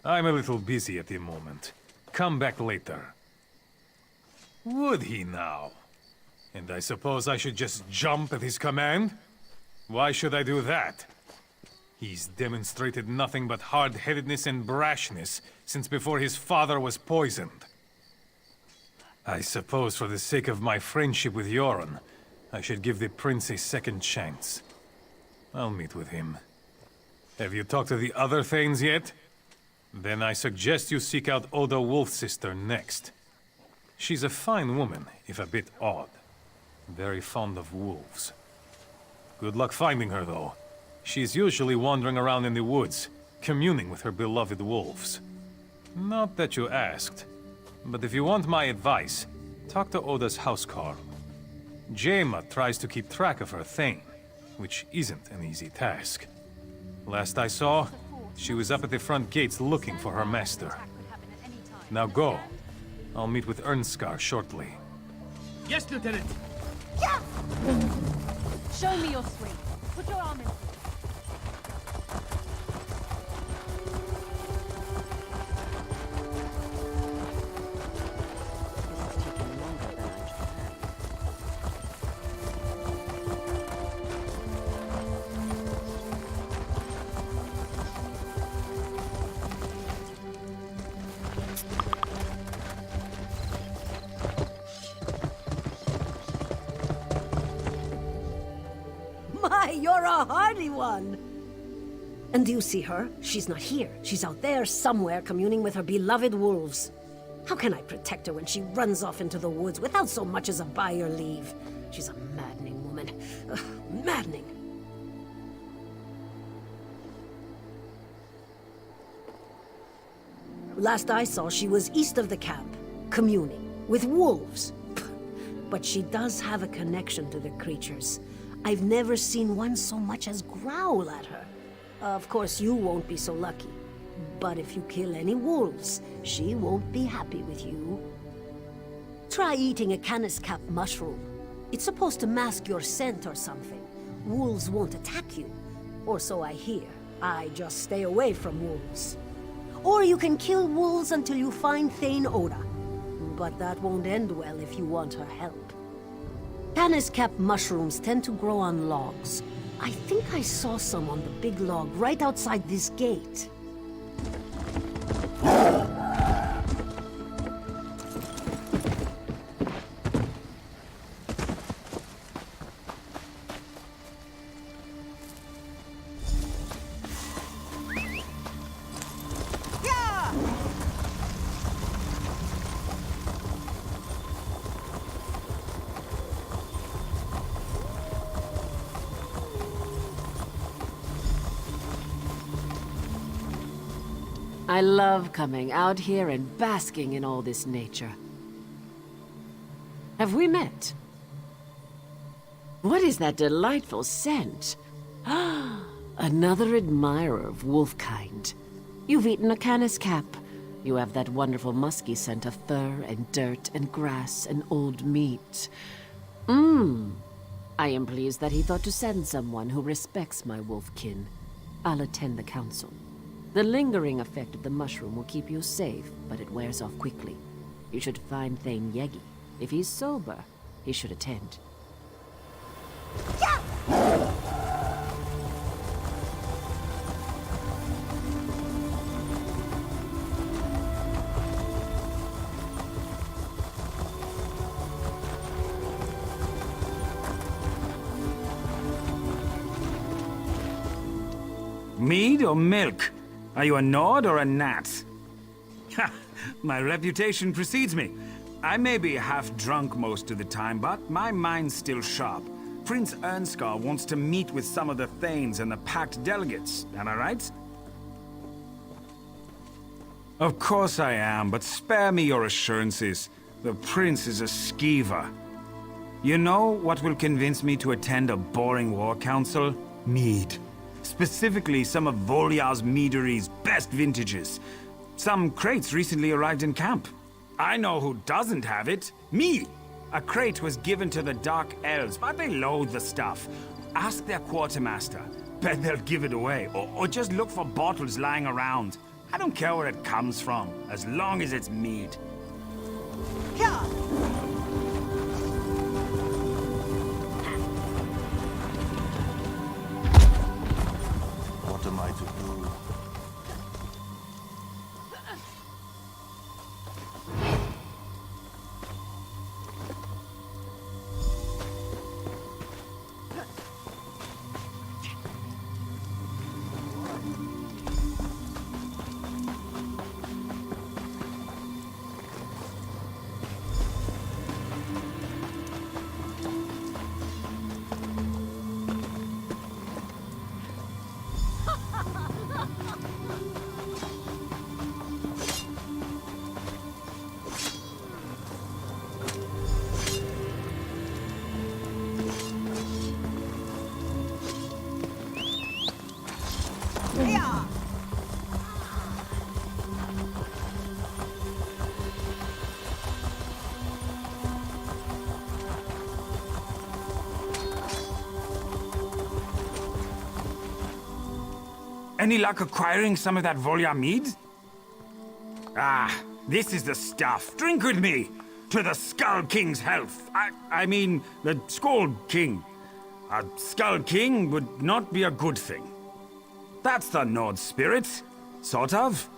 I'm a little busy at the moment. Come back later. Would he now? And I suppose I should just jump at his command? Why should I do that? He's demonstrated nothing but hard-headedness and brashness since before his father was poisoned. I suppose for the sake of my friendship with Yoren, I should give the prince a second chance. I'll meet with him. Have you talked to the other Thanes yet? Then I suggest you seek out Oda Wolfsister next. She's a fine woman, if a bit odd. Very fond of wolves. Good luck finding her, though. She's usually wandering around in the woods, communing with her beloved wolves. Not that you asked, but if you want my advice, talk to Oda's housecarl. Jaima tries to keep track of her Thane, which isn't an easy task. Last I saw, she was up at the front gates looking for her master. Now go. I'll meet with Ernskar shortly. Yes, Lieutenant! Yeah! Show me your swing. Put your arm in. My, you're a hardy one! And do you see her? She's not here. She's out there somewhere communing with her beloved wolves. How can I protect her when she runs off into the woods without so much as a by your leave? She's a maddening woman. Ugh, maddening. Last I saw, she was east of the camp, communing with wolves. But she does have a connection to the creatures. I've never seen one so much as growl at her. Of course, you won't be so lucky. But if you kill any wolves, she won't be happy with you. Try eating a canis cap mushroom. It's supposed to mask your scent or something. Wolves won't attack you. Or so I hear. I just stay away from wolves. Or you can kill wolves until you find Thane Oda. But that won't end well if you want her help. Canis cap mushrooms tend to grow on logs. I think I saw some on the big log right outside this gate. I love coming out here and basking in all this nature. Have we met? What is that delightful scent? Another admirer of wolfkind. You've eaten a canis cap. You have that wonderful musky scent of fur and dirt and grass and old meat. I am pleased that he thought to send someone who respects my wolfkin. I'll attend the council. The lingering effect of the mushroom will keep you safe, but it wears off quickly. You should find Thane Yegi. If he's sober, he should attend. Mead or milk? Are you a Nord or a Nat? Ha! My reputation precedes me. I may be half drunk most of the time, but my mind's still sharp. Prince Ernskar wants to meet with some of the Thanes and the Pact delegates, am I right? Of course I am, but spare me your assurances. The Prince is a skeever. You know what will convince me to attend a boring war council? Mead. Specifically, some of Volyar's meadery's best vintages. Some crates recently arrived in camp. I know who doesn't have it. Me! A crate was given to the Dark Elves, but they loathe the stuff. Ask their quartermaster. Bet they'll give it away, or just look for bottles lying around. I don't care where it comes from, as long as it's mead. Yeah. What am I to do? Any luck acquiring some of that Volyar mead? Ah, this is the stuff. Drink with me. To the Skull King's health. I mean, the Skald King. A Skull King would not be a good thing. That's the Nord spirit. Sort of.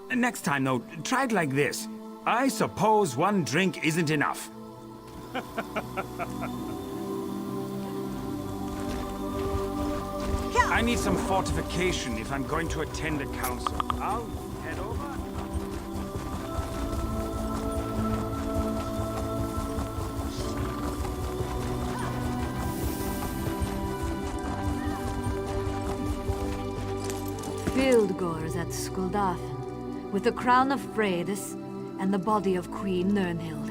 Next time, though, try it like this. I suppose one drink isn't enough. I need some fortification if I'm going to attend a council. I'll head over. Fildgor's at Skuldathan, with the crown of Freydis and the body of Queen Nirnhild.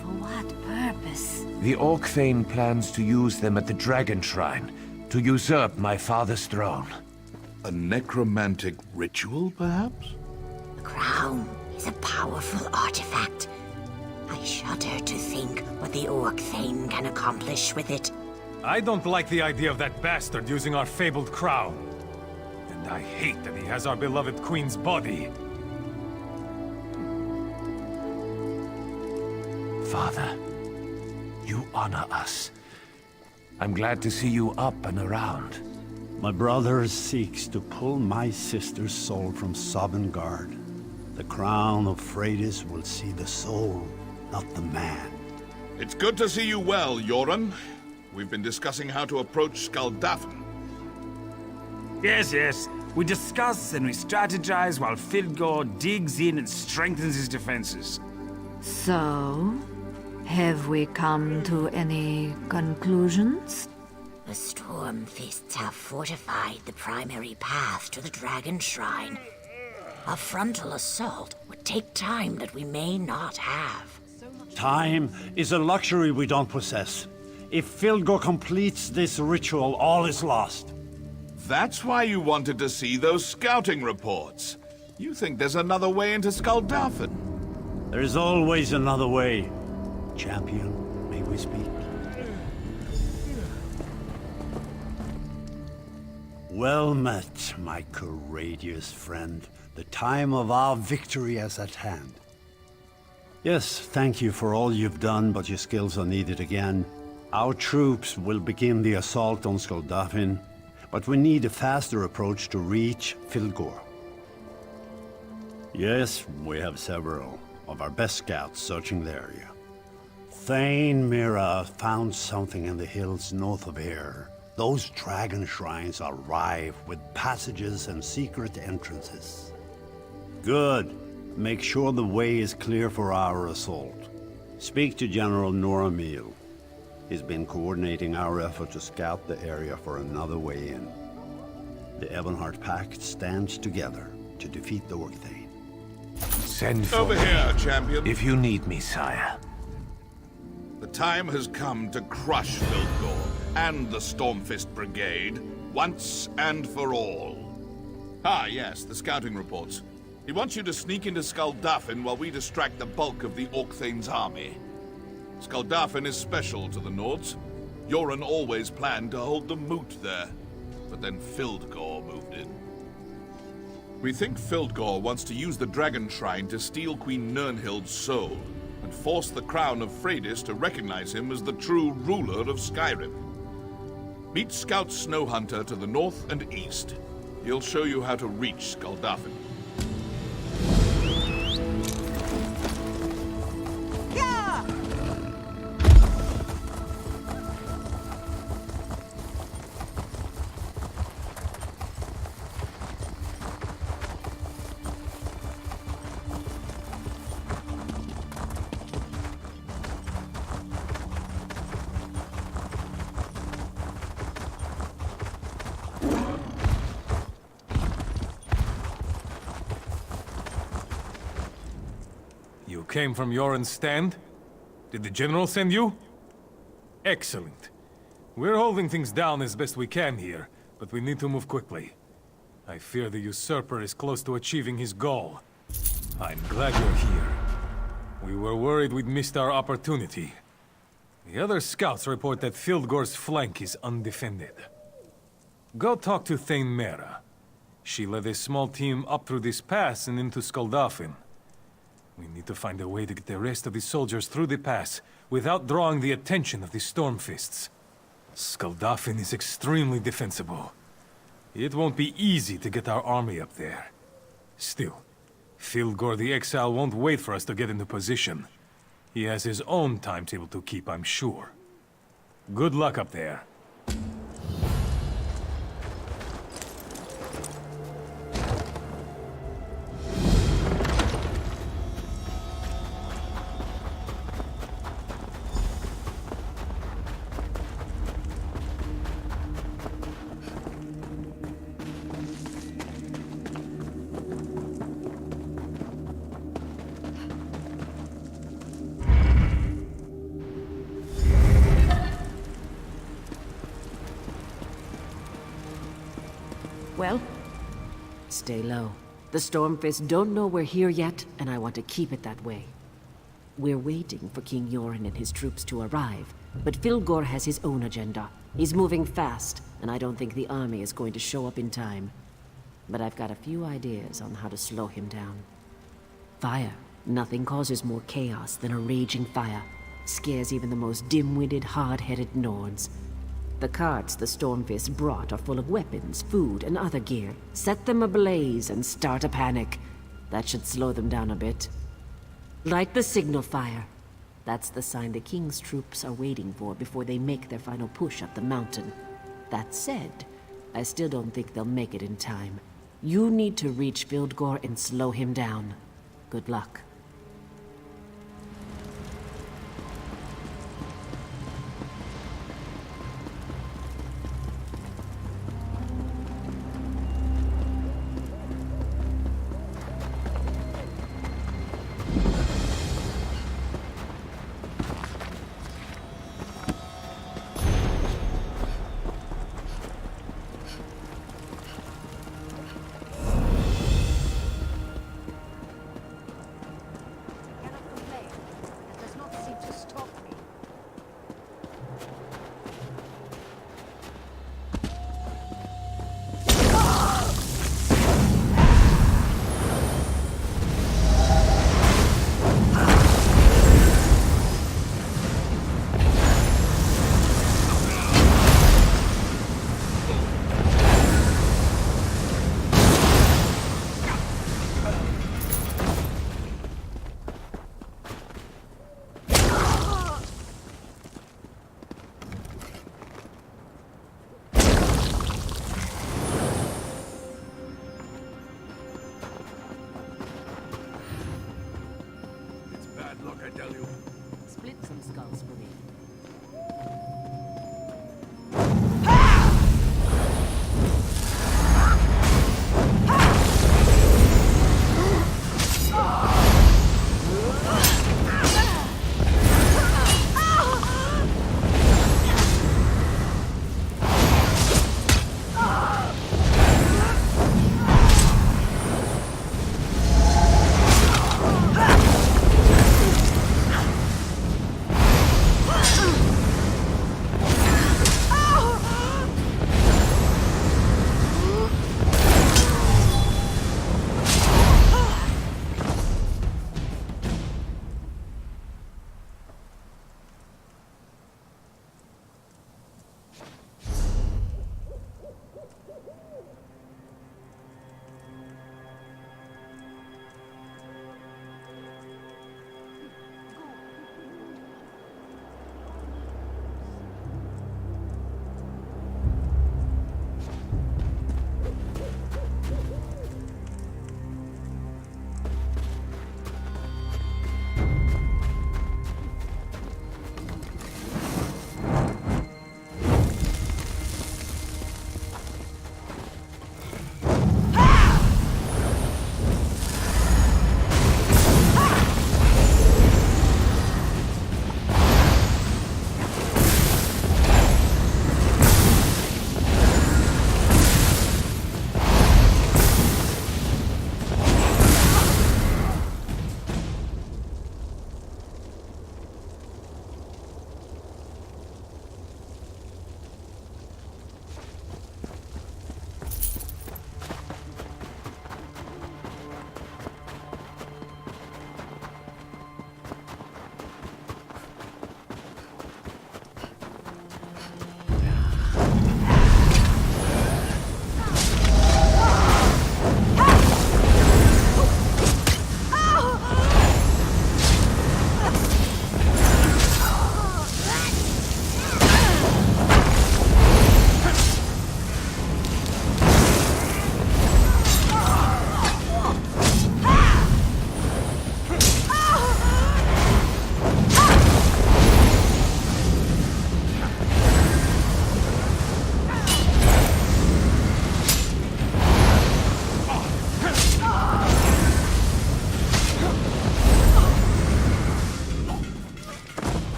For what purpose? The Orc Thane plans to use them at the Dragon Shrine to usurp my father's throne. A necromantic ritual, perhaps? The crown is a powerful artifact. I shudder to think what the Orc Thane can accomplish with it. I don't like the idea of that bastard using our fabled crown. And I hate that he has our beloved queen's body. Father, you honor us. I'm glad to see you up and around. My brother seeks to pull my sister's soul from Sovngarde. The crown of Freydis will see the soul, not the man. It's good to see you well, Yoren. We've been discussing how to approach Skuldafn. Yes. We discuss and we strategize while Fildgor digs in and strengthens his defenses. So, have we come to any conclusions? The Stormfists have fortified the primary path to the Dragon Shrine. A frontal assault would take time that we may not have. Time is a luxury we don't possess. If Fildgor completes this ritual, all is lost. That's why you wanted to see those scouting reports. You think there's another way into Skuldafn. There's always another way. Champion, may we speak? Well met, my courageous friend. The time of our victory is at hand. Yes, thank you for all you've done, but your skills are needed again. Our troops will begin the assault on Skuldafn, but we need a faster approach to reach Fildgor. Yes, we have several of our best scouts searching the area. Thane Mira found something in the hills north of here. Those dragon shrines are rife with passages and secret entrances. Good. Make sure the way is clear for our assault. Speak to General Noramil. He's been coordinating our effort to scout the area for another way in. The Ebonheart Pact stands together to defeat the Orc Thane. Send for Over me here, champion. if you need me, sire. The time has come to crush Fildgor and the Stormfist Brigade, once and for all. Ah, yes, the scouting reports. He wants you to sneak into Skuldafn while we distract the bulk of the Orc Thane's army. Skuldafn is special to the Nords. Yoren always planned to hold the moot there, but then Fildgor moved in. We think Fildgor wants to use the Dragon Shrine to steal Queen Nirnhild's soul, and force the crown of Freydis to recognize him as the true ruler of Skyrim. Meet Scout Snowhunter to the north and east. He'll show you how to reach Skuldafn. You came from Yoren's stand? Did the general send you? Excellent. We're holding things down as best we can here, but we need to move quickly. I fear the usurper is close to achieving his goal. I'm glad you're here. We were worried we'd missed our opportunity. The other scouts report that Fildgor's flank is undefended. Go talk to Thane Mera. She led a small team up through this pass and into Skuldafn. We need to find a way to get the rest of the soldiers through the pass without drawing the attention of the Stormfists. Skuldafn is extremely defensible. It won't be easy to get our army up there. Still, Fildgor the Exile won't wait for us to get into position. He has his own timetable to keep, I'm sure. Good luck up there. Well, Stay low. The Stormfist don't know we're here yet, and I want to keep it that way. We're waiting for King Yoren and his troops to arrive, but Filgor has his own agenda. He's moving fast, and I don't think the army is going to show up in time. But I've got a few ideas on how to slow him down. Fire. Nothing causes more chaos than a raging fire. Scares even the most dim-witted, hard-headed Nords. The carts the Stormfist brought are full of weapons, food, and other gear. Set them ablaze and start a panic. That should slow them down a bit. Light the signal fire. That's the sign the King's troops are waiting for before they make their final push up the mountain. That said, I still don't think they'll make it in time. You need to reach Fildgor and slow him down. Good luck.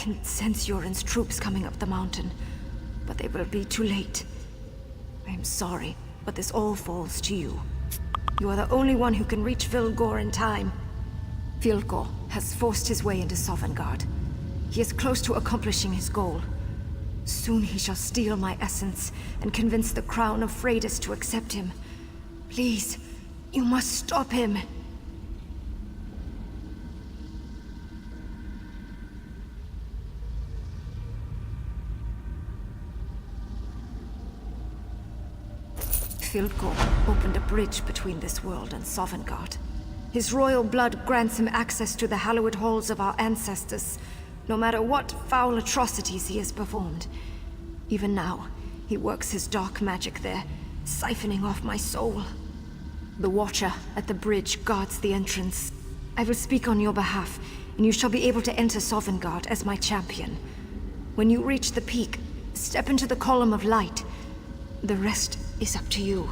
can sense Yoren's troops coming up the mountain, but they will be too late. I am sorry, but this all falls to you. You are the only one who can reach Vilgor in time. Vilgor has forced his way into Sovngarde. He is close to accomplishing his goal. Soon he shall steal my essence and convince the crown of Freydis to accept him. Please, you must stop him. Vilgor opened a bridge between this world and Sovngarde. His royal blood grants him access to the hallowed halls of our ancestors, no matter what foul atrocities he has performed. Even now, he works his dark magic there, siphoning off my soul. The Watcher at the bridge guards the entrance. I will speak on your behalf, and you shall be able to enter Sovngarde as my champion. When you reach the peak, step into the column of light. The rest is up to you.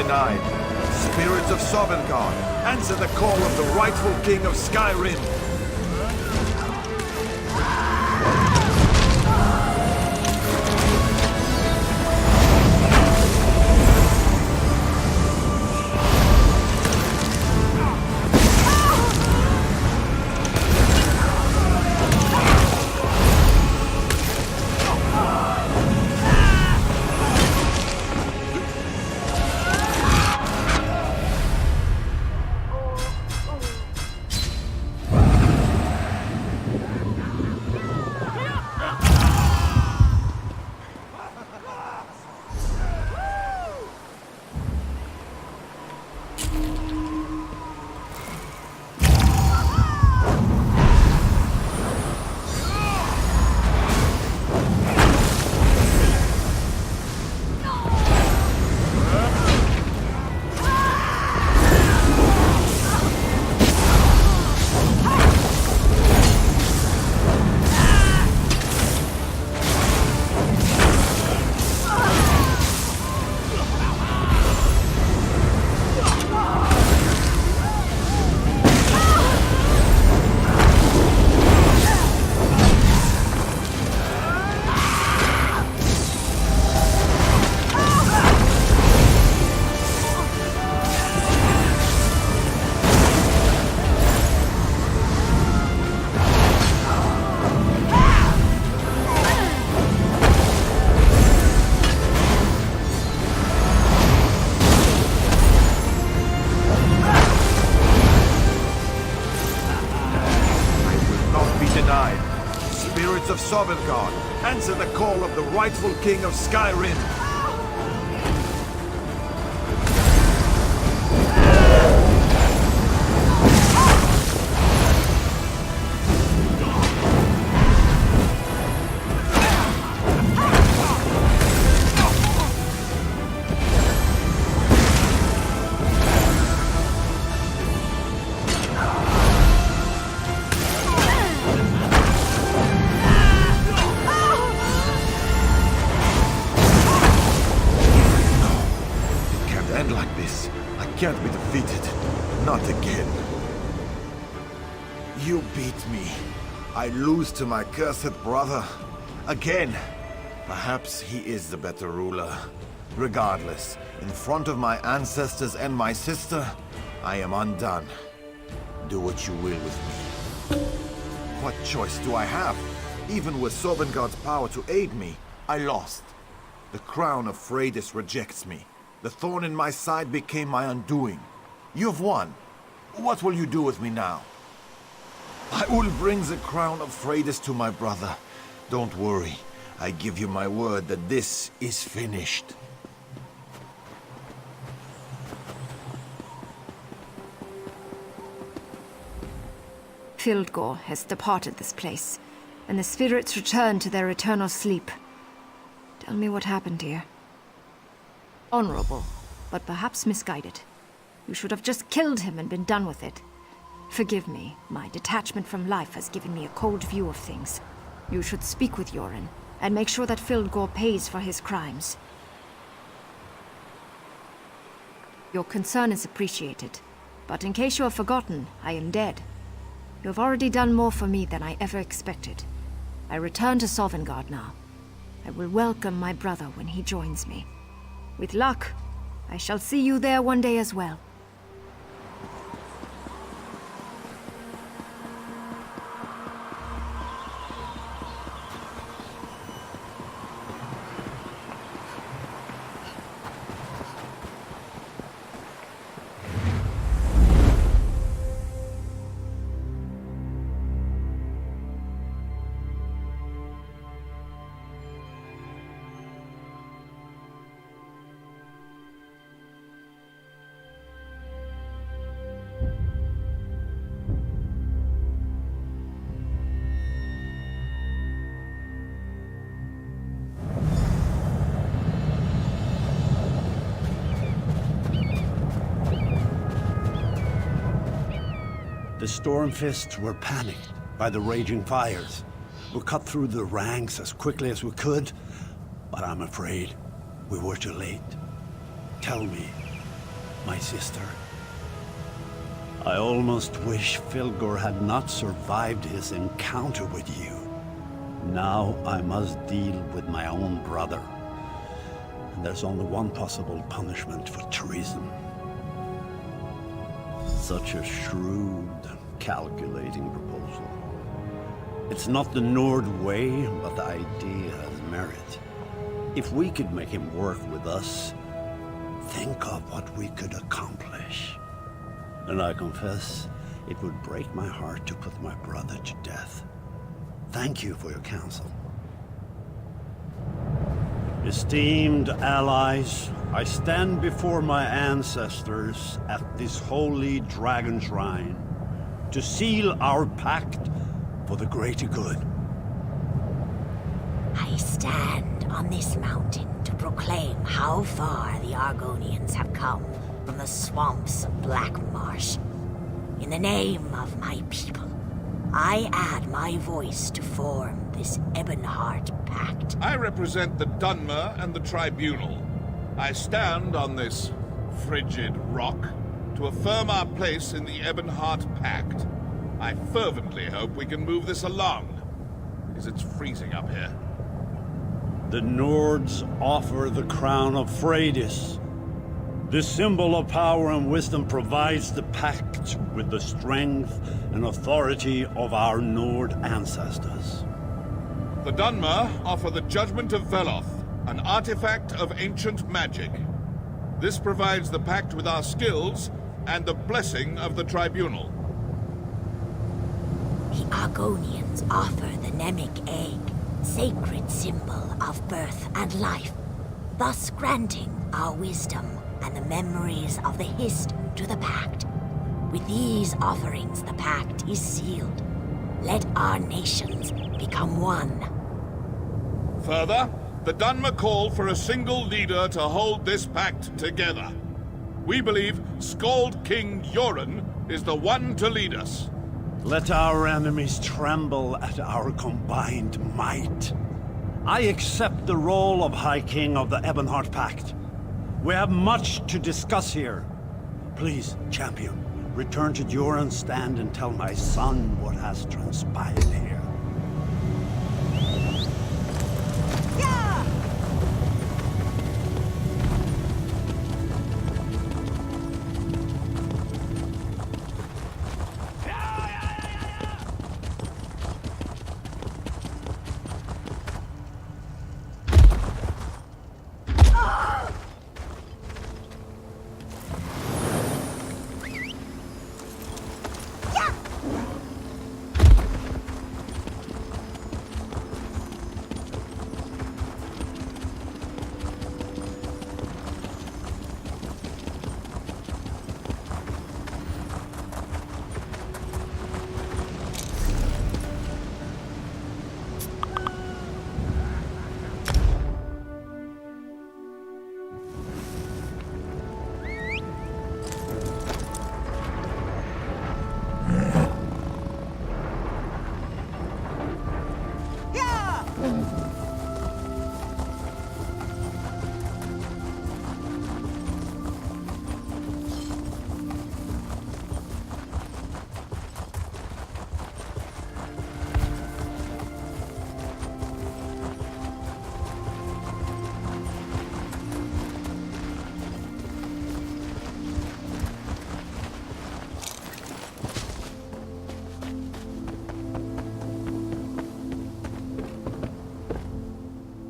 denied. Spirits of Sovngarde, answer the call of the rightful king of Skyrim. Spirits of Sovngarde, answer the call of the rightful king of Skyrim. Can't be defeated. Not again. You beat me. I lose to my cursed brother. Again. Perhaps he is the better ruler. Regardless, in front of my ancestors and my sister, I am undone. Do what you will with me. What choice do I have? Even with Sovngarde's power to aid me, I lost. The crown of Freydis rejects me. The thorn in my side became my undoing. You've won. What will you do with me now? I will bring the crown of Freydis to my brother. Don't worry. I give you my word that this is finished. Fildgor has departed this place, and the spirits return to their eternal sleep. Tell me what happened here. Honorable, but perhaps misguided. You should have just killed him and been done with it. Forgive me, my detachment from life has given me a cold view of things. You should speak with Yoren, and make sure that Fildgor pays for his crimes. Your concern is appreciated, but in case you have forgotten, I am dead. You have already done more for me than I ever expected. I return to Sovngarde now. I will welcome my brother when he joins me. With luck, I shall see you there one day as well. The Stormfists were panicked by the raging fires. We cut through the ranks as quickly as we could, but I'm afraid we were too late. Tell me, my sister. I almost wish Filgor had not survived his encounter with you. Now I must deal with my own brother. And there's only one possible punishment for treason. Such a shrewd, calculating proposal. It's not the Nord way, but the idea has merit. If we could make him work with us, think of what we could accomplish. And I confess, it would break my heart to put my brother to death. Thank you for your counsel. Esteemed allies, I stand before my ancestors at this holy dragon shrine to seal our pact for the greater good. I stand on this mountain to proclaim how far the Argonians have come from the swamps of Black Marsh. In the name of my people, I add my voice to form this Ebonheart Pact. I represent the Dunmer and the Tribunal. I stand on this frigid rock to affirm our place in the Ebonheart Pact. I fervently hope we can move this along, because it's freezing up here. The Nords offer the crown of Freydis. This symbol of power and wisdom provides the pact with the strength and authority of our Nord ancestors. The Dunmer offer the Judgment of Veloth, an artifact of ancient magic. This provides the pact with our skills and the blessing of the Tribunal. The Argonians offer the Nemic Egg, sacred symbol of birth and life, thus granting our wisdom and the memories of the Hist to the Pact. With these offerings, the Pact is sealed. Let our nations become one. Further, the Dunmer call for a single leader to hold this pact together. We believe Skald King Yoren is the one to lead us. Let our enemies tremble at our combined might. I accept the role of High King of the Ebonheart Pact. We have much to discuss here. Please, champion, return to Joran's stand and tell my son what has transpired here.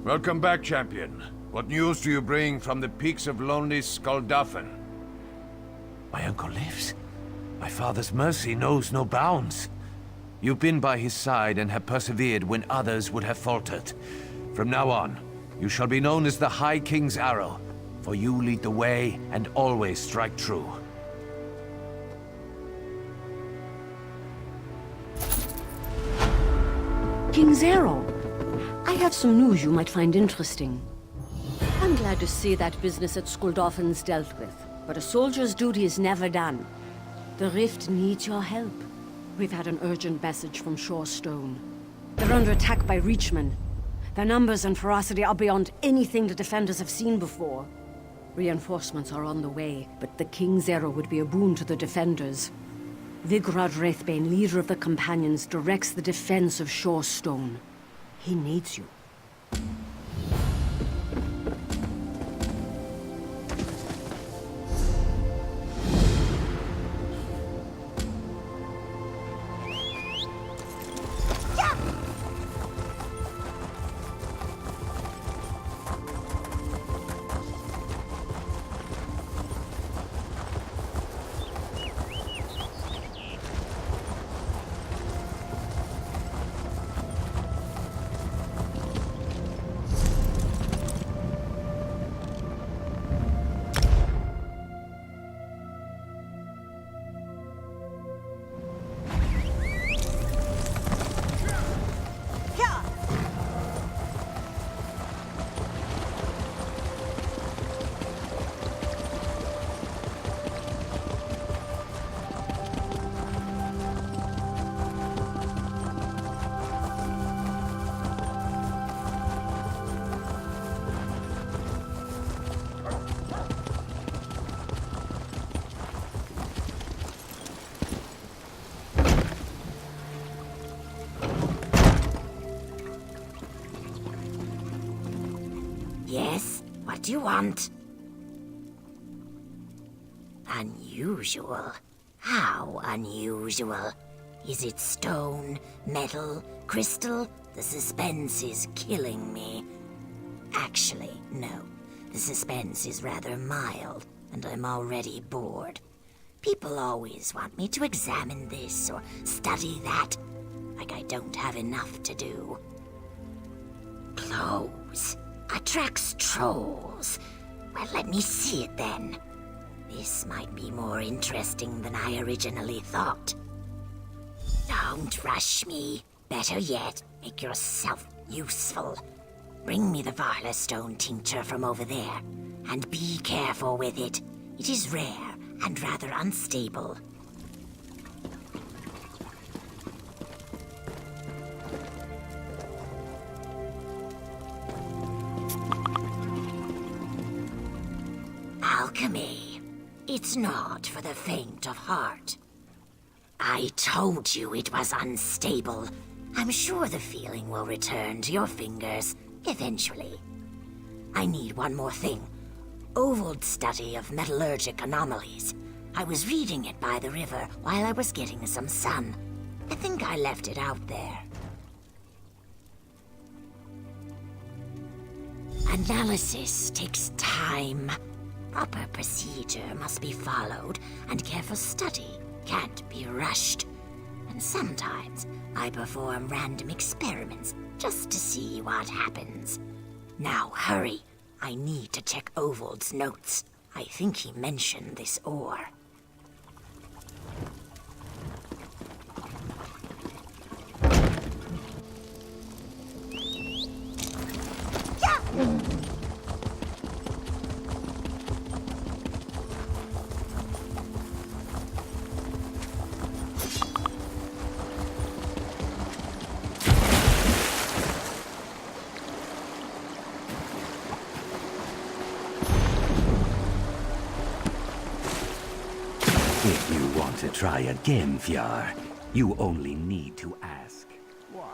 Welcome back, champion. What news do you bring from the peaks of lonely Skuldafn? My uncle lives. My father's mercy knows no bounds. You've been by his side and have persevered when others would have faltered. From now on, you shall be known as the High King's Arrow, for you lead the way and always strike true. King's Arrow. I have some news you might find interesting. I'm glad to see that business at Skuldafn's dealt with, but a soldier's duty is never done. The Rift needs your help. We've had an urgent message from Shorestone. They're under attack by Reachmen. Their numbers and ferocity are beyond anything the defenders have seen before. Reinforcements are on the way, but the King's arrow would be a boon to the defenders. Vigrad Wraithbane, leader of the Companions, directs the defense of Shorestone. He needs you. Yes? What do you want? Unusual? How unusual? Is it stone, metal, crystal? The suspense is killing me. Actually, no. The suspense is rather mild, and I'm already bored. People always want me to examine this or study that, like I don't have enough to do. Clothes. Attracts trolls. Well, let me see it then. This might be more interesting than I originally thought. Don't rush me. Better yet, make yourself useful. Bring me the Varla Stone tincture from over there, and be careful with it. It is rare and rather unstable. Alchemy. It's not for the faint of heart. I told you it was unstable. I'm sure the feeling will return to your fingers eventually. I need one more thing. Ovold's study of metallurgic anomalies. I was reading it by the river while I was getting some sun. I think I left it out there. Analysis takes time. Proper procedure must be followed, and careful study can't be rushed. And sometimes I perform random experiments just to see what happens. Now hurry. I need to check Ovold's notes. I think he mentioned this ore. If you want to try again, Fjord, you only need to ask. Why?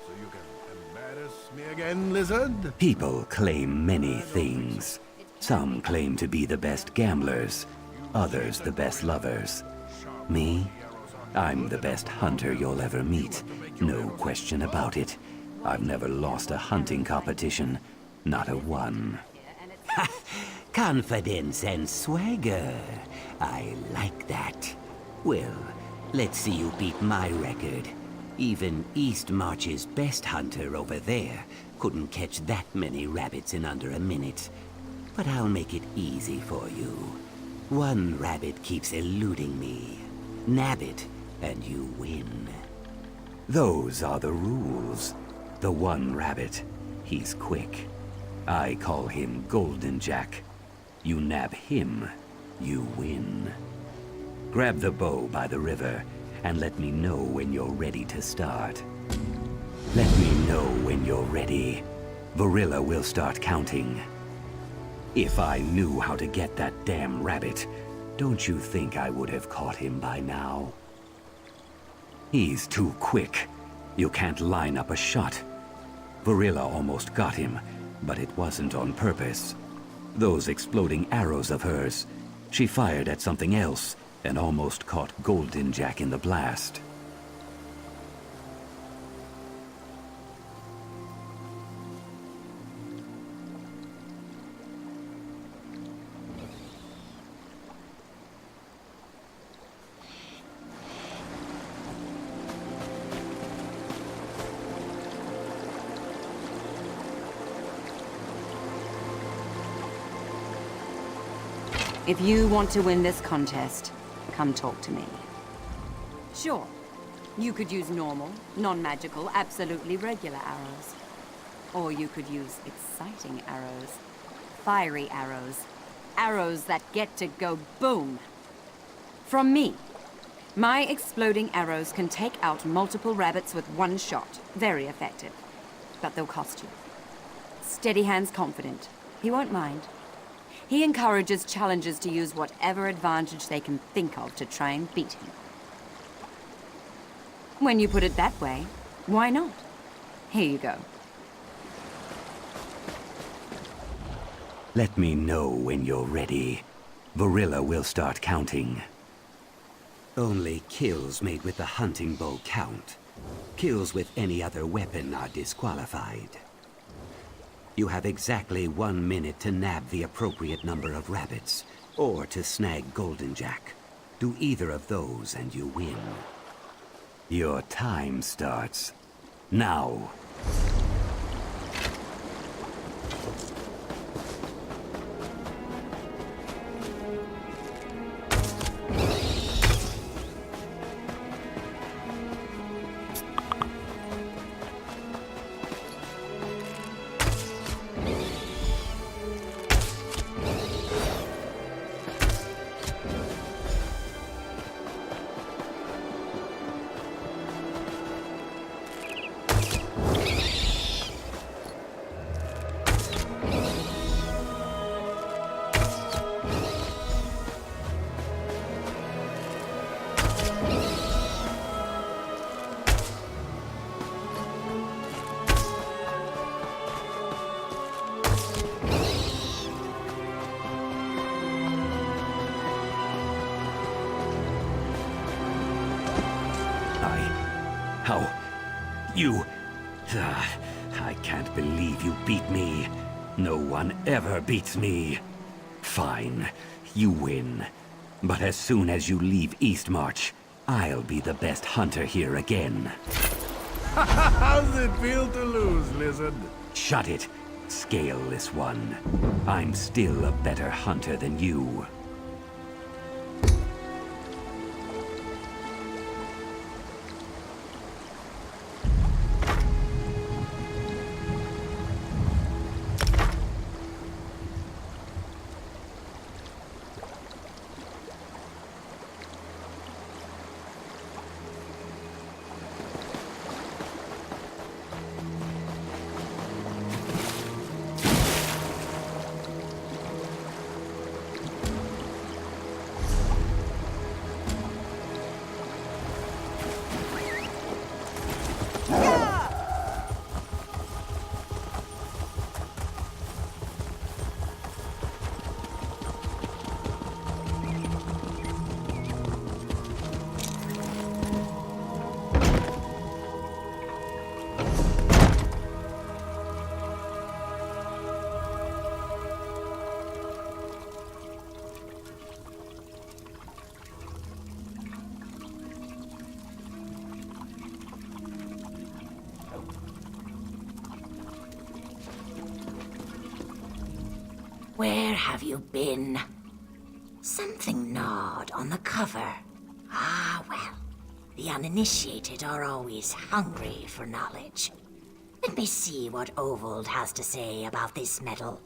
So you can embarrass me again, lizard? People claim many things. Some claim to be the best gamblers, others the best lovers. Me? I'm the best hunter you'll ever meet. No question about it. I've never lost a hunting competition. Not a one. Confidence and swagger. I like that. Well, let's see you beat my record. Even Eastmarch's best hunter over there couldn't catch that many rabbits in under a minute. But I'll make it easy for you. One rabbit keeps eluding me. Nab it, and you win. Those are the rules. The one rabbit, he's quick. I call him Golden Jack. You nab him, you win. Grab the bow by the river, and let me know when you're ready to start. Let me know when you're ready. Vorilla will start counting. If I knew how to get that damn rabbit, don't you think I would have caught him by now? He's too quick. You can't line up a shot. Varilla almost got him, but it wasn't on purpose. Those exploding arrows of hers, she fired at something else and almost caught Golden Jack in the blast. If you want to win this contest, come talk to me. Sure, you could use normal, non-magical, absolutely regular arrows. Or you could use exciting arrows. Fiery arrows. Arrows that get to go boom. From me. My exploding arrows can take out multiple rabbits with one shot. Very effective. But they'll cost you. Steady Hand's confident. He won't mind. He encourages challengers to use whatever advantage they can think of to try and beat him. When you put it that way, why not? Here you go. Let me know when you're ready. Varilla will start counting. Only kills made with the hunting bow count. Kills with any other weapon are disqualified. You have exactly 1 minute to nab the appropriate number of rabbits, or to snag Golden Jack. Do either of those and you win. Your time starts now. How? You... I can't believe you beat me. No one ever beats me. Fine, you win. But as soon as you leave Eastmarch, I'll be the best hunter here again. How's it feel to lose, lizard? Shut it, scaleless one. I'm still a better hunter than you. Where have you been? Something gnawed on the cover. Ah, well. The uninitiated are always hungry for knowledge. Let me see what Ovold has to say about this metal.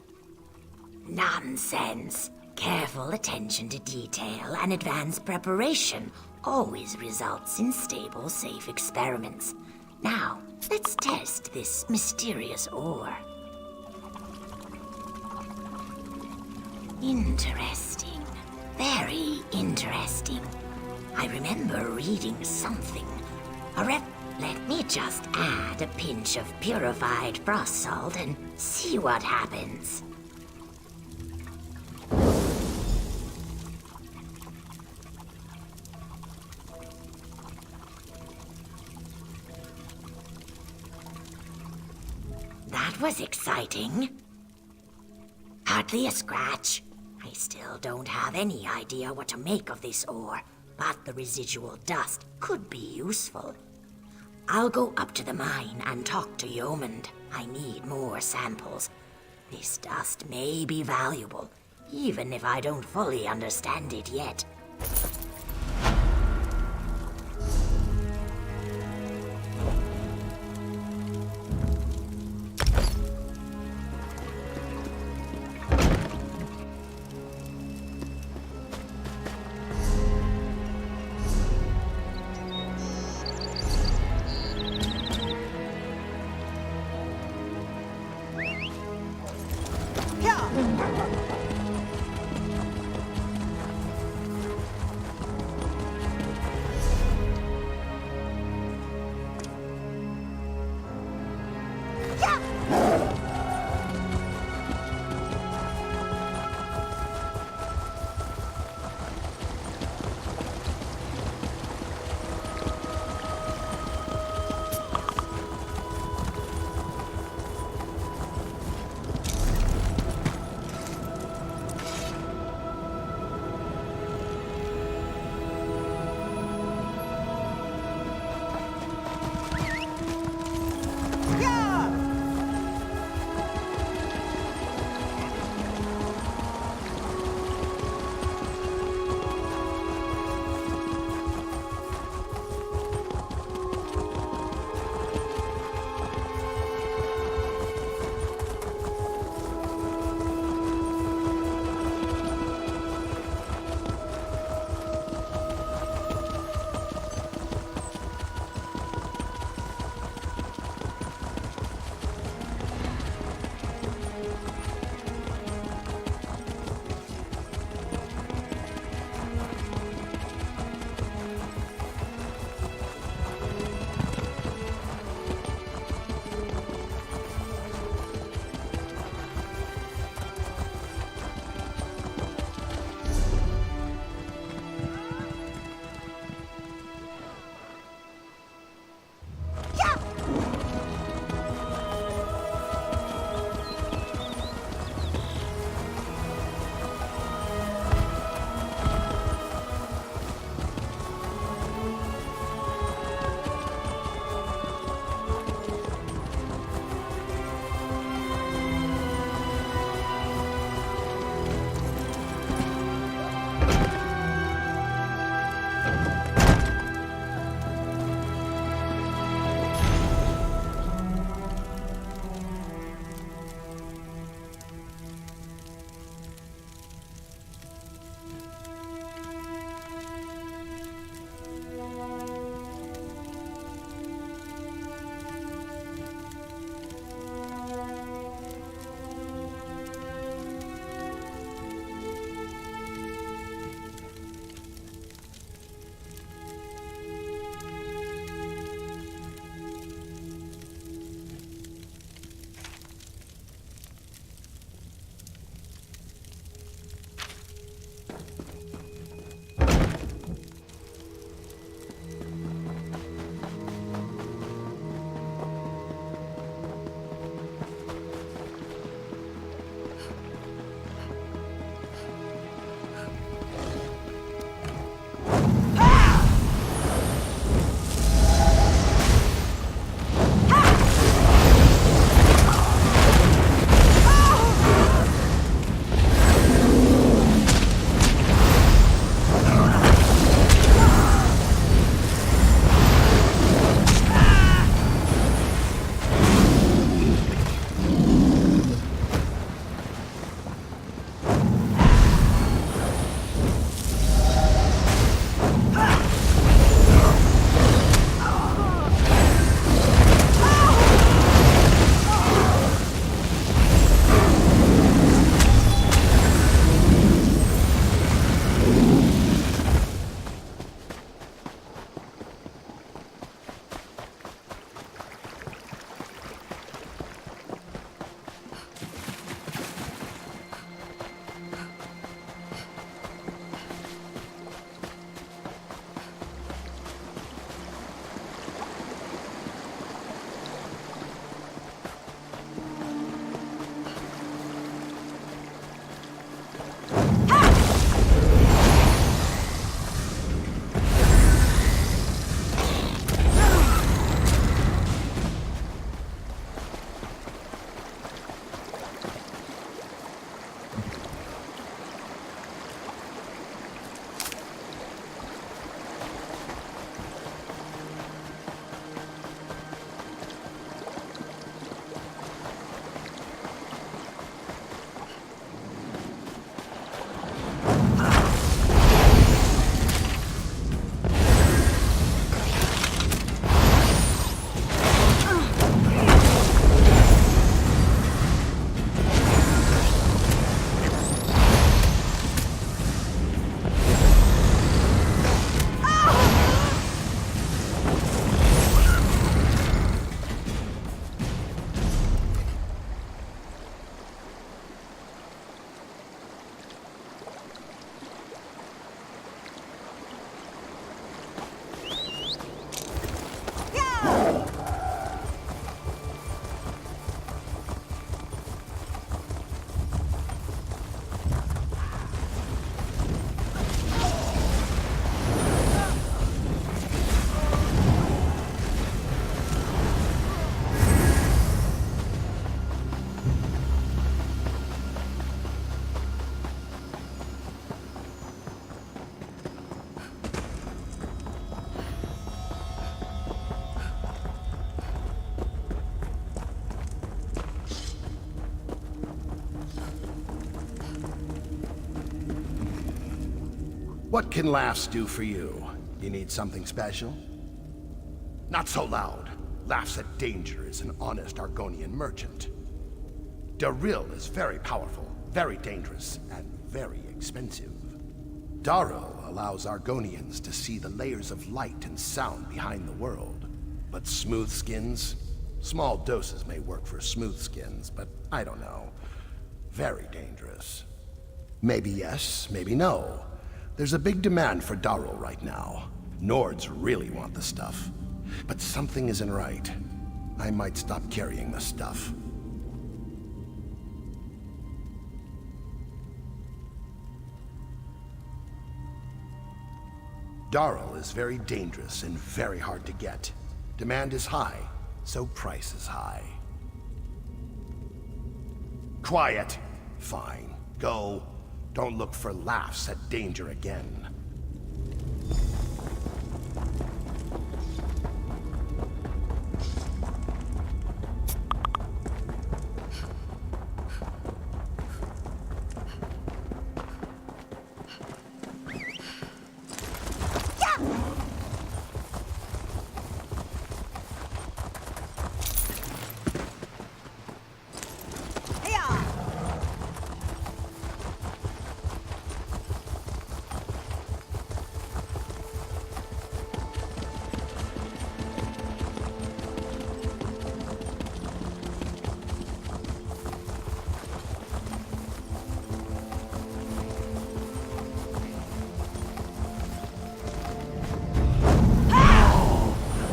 Nonsense. Careful attention to detail and advanced preparation always results in stable, safe experiments. Now, let's test this mysterious ore. Interesting. Very interesting. I remember reading something. Let me just add a pinch of purified frost salt and see what happens. That was exciting. Hardly a scratch. I still don't have any idea what to make of this ore, but the residual dust could be useful. I'll go up to the mine and talk to Yeomund. I need more samples. This dust may be valuable, even if I don't fully understand it yet. What can laughs do for you? You need something special? Not so loud. Laughs at Danger is an honest Argonian merchant. Daril is very powerful, very dangerous, and very expensive. Daril allows Argonians to see the layers of light and sound behind the world. But smooth skins? Small doses may work for smooth skins, but I don't know. Very dangerous. Maybe yes, maybe no. There's a big demand for Daril right now. Nords really want the stuff. But something isn't right. I might stop carrying the stuff. Daril is very dangerous and very hard to get. Demand is high, so price is high. Quiet! Fine. Go. Don't look for laughs at Danger again.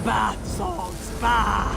Bad songs, bad!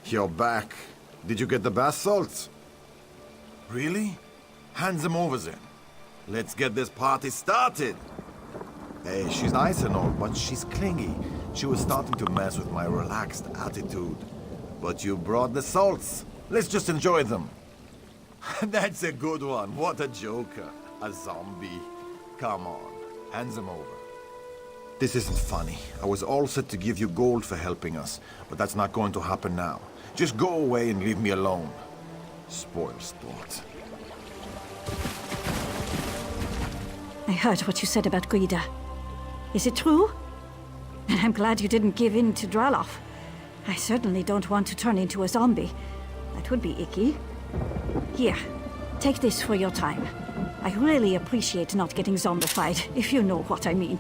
You're back. Did you get the bath salts? Really? Hand them over then. Let's get this party started. Hey, she's nice and all, but she's clingy. She was starting to mess with my relaxed attitude. But you brought the salts. Let's just enjoy them. That's a good one. What a joker. A zombie. Come on. Hand them over. This isn't funny. I was all set to give you gold for helping us, but that's not going to happen now. Just go away and leave me alone. Spoil sport. heard what you said about Guida. Is it true? And I'm glad you didn't give in to Draloff. I certainly don't want to turn into a zombie. That would be icky. Here, take this for your time. I really appreciate not getting zombified, if you know what I mean.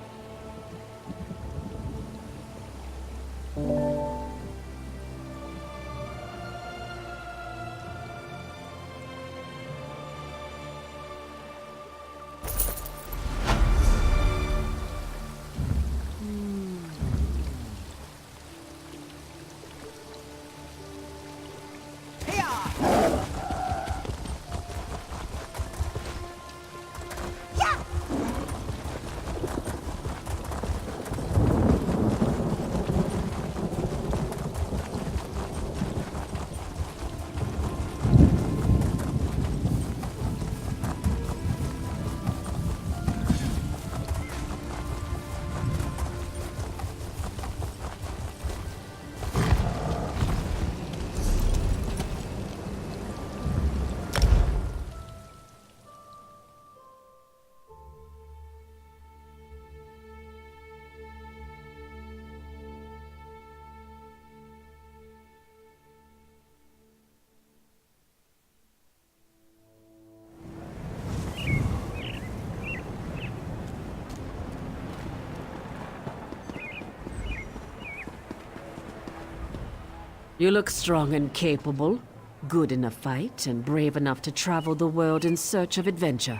You look strong and capable, good in a fight, and brave enough to travel the world in search of adventure.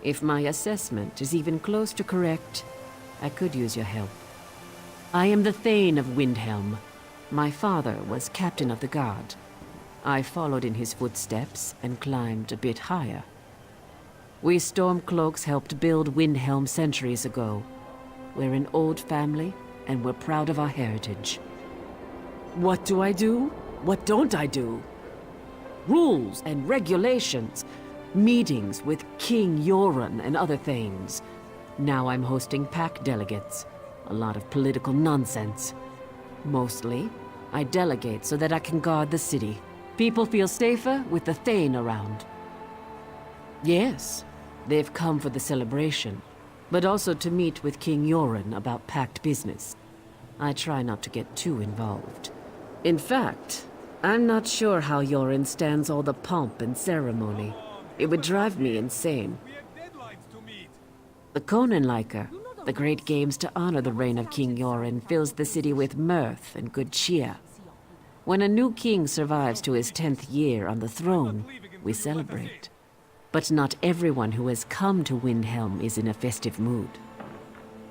If my assessment is even close to correct, I could use your help. I am the Thane of Windhelm. My father was captain of the guard. I followed in his footsteps and climbed a bit higher. We Stormcloaks helped build Windhelm centuries ago. We're an old family, and we're proud of our heritage. What do I do? What don't I do? Rules and regulations. Meetings with King Yoren and other things. Now I'm hosting pack delegates. A lot of political nonsense. Mostly, I delegate so that I can guard the city. People feel safer with the Thane around. Yes, they've come for the celebration, but also to meet with King Yoren about packed business. I try not to get too involved. In fact, I'm not sure how Yoren stands all the pomp and ceremony. It would drive me insane. The Konenleiker, the great games to honor the reign of King Yoren, fills the city with mirth and good cheer. When a new king survives to his 10th year on the throne, we celebrate. But not everyone who has come to Windhelm is in a festive mood.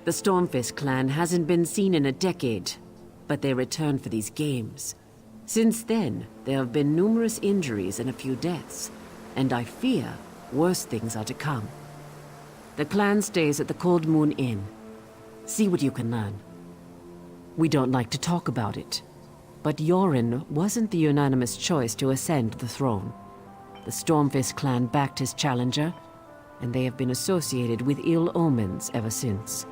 The Stormfist clan hasn't been seen in a decade, but they return for these games. Since then, there have been numerous injuries and a few deaths, and I fear worse things are to come. The clan stays at the Cold Moon Inn. See what you can learn. We don't like to talk about it, but Yoren wasn't the unanimous choice to ascend the throne. The Stormfist clan backed his challenger, and they have been associated with ill omens ever since.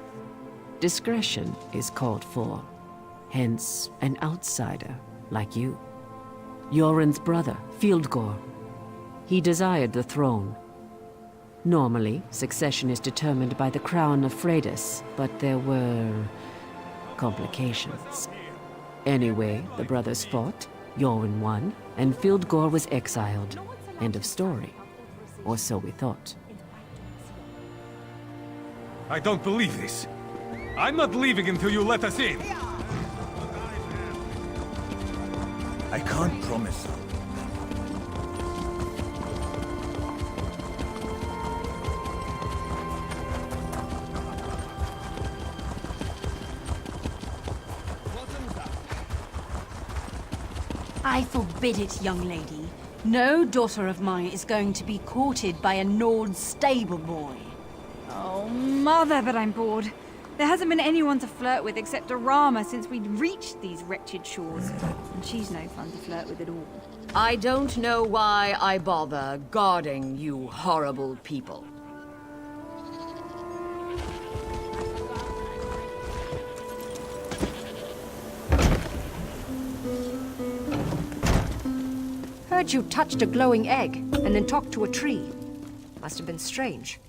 Discretion is called for. Hence, an outsider, like you. Yoren's brother, Fieldgore. He desired the throne. Normally, succession is determined by the crown of Freydis, but there were complications. Anyway, the brothers fought, Yoren won, and Fieldgore was exiled. End of story. Or so we thought. I don't believe this. I'm not leaving until you let us in. I can't promise. I forbid it, young lady. No daughter of mine is going to be courted by a Nord stable boy. Oh, mother, but I'm bored. There hasn't been anyone to flirt with except Arama since we'd reached these wretched shores. And she's no fun to flirt with at all. I don't know why I bother guarding you horrible people. Heard you touched a glowing egg and then talked to a tree. Must have been strange.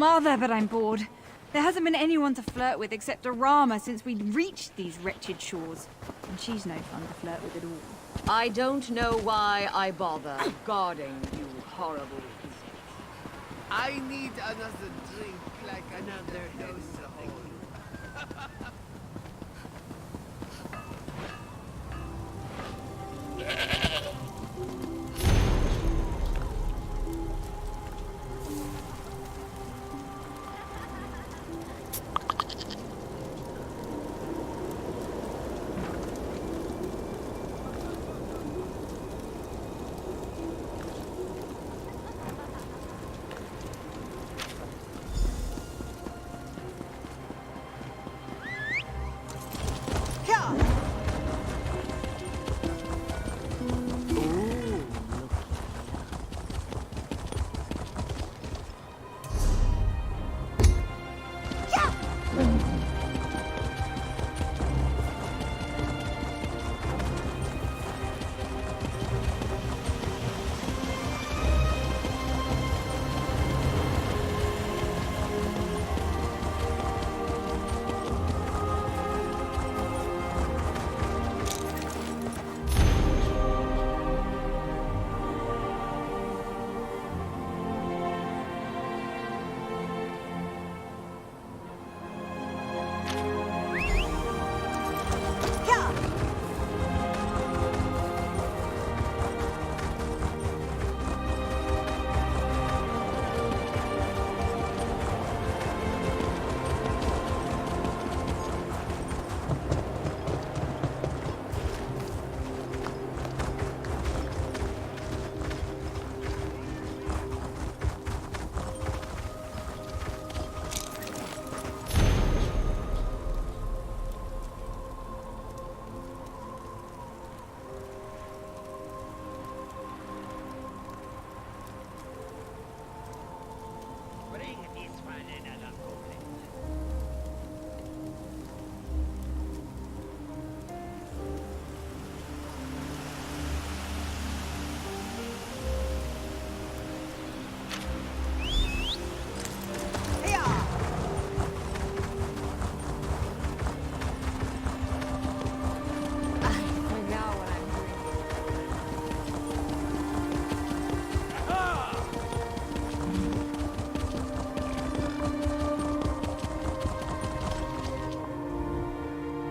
Mother, but I'm bored. There hasn't been anyone to flirt with except Arama since we reached these wretched shores. And she's no fun to flirt with at all. I don't know why I bother guarding you horrible insects. I need another drink, like another dose of oil.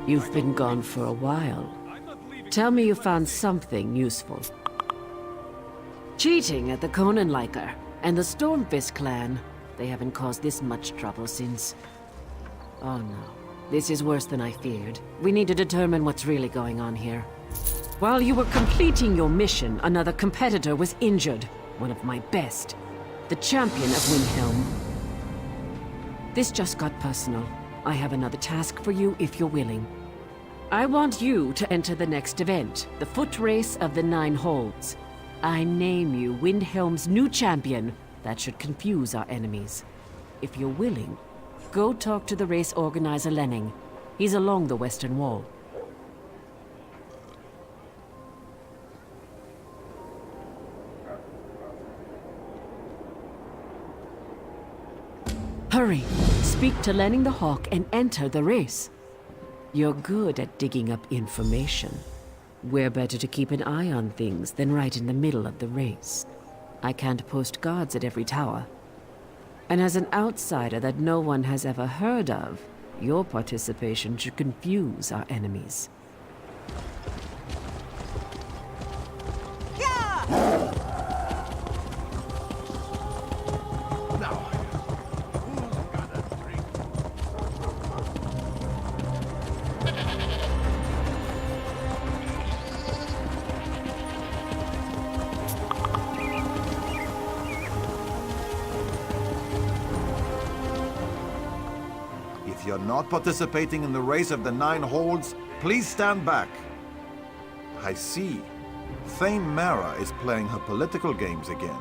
You've been gone for a while. Tell me you found something useful. cheating at the Conanliker and the Stormfist clan. They haven't caused this much trouble since... Oh no. This is worse than I feared. We need to determine what's really going on here. While you were completing your mission, another competitor was injured. One of my best. The champion of Windhelm. This just got personal. I have another task for you if you're willing. I want you to enter the next event, the Foot Race of the Nine Holds. I name you Windhelm's new champion. That should confuse our enemies. If you're willing, go talk to the race organizer Lenning. He's along the western wall. Hurry! Speak to Lenning the Hawk and enter the race. You're good at digging up information. We're better to keep an eye on things than right in the middle of the race. I can't post guards at every tower. And as an outsider that no one has ever heard of, your participation should confuse our enemies. If you're not participating in the race of the Nine Holds, please stand back. I see. Thane Mara is playing her political games again.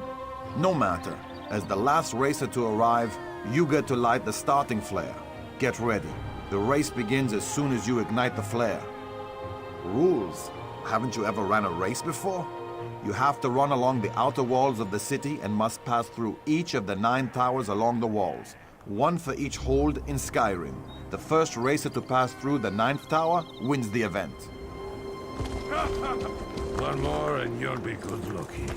No matter. As the last racer to arrive, you get to light the starting flare. Get ready. The race begins as soon as you ignite the flare. Rules? Haven't you ever ran a race before? You have to run along the outer walls of the city and must pass through each of the 9 towers along the walls. 1 for each hold in Skyrim. The first racer to pass through the 9th tower wins the event. One more and you'll be good looking.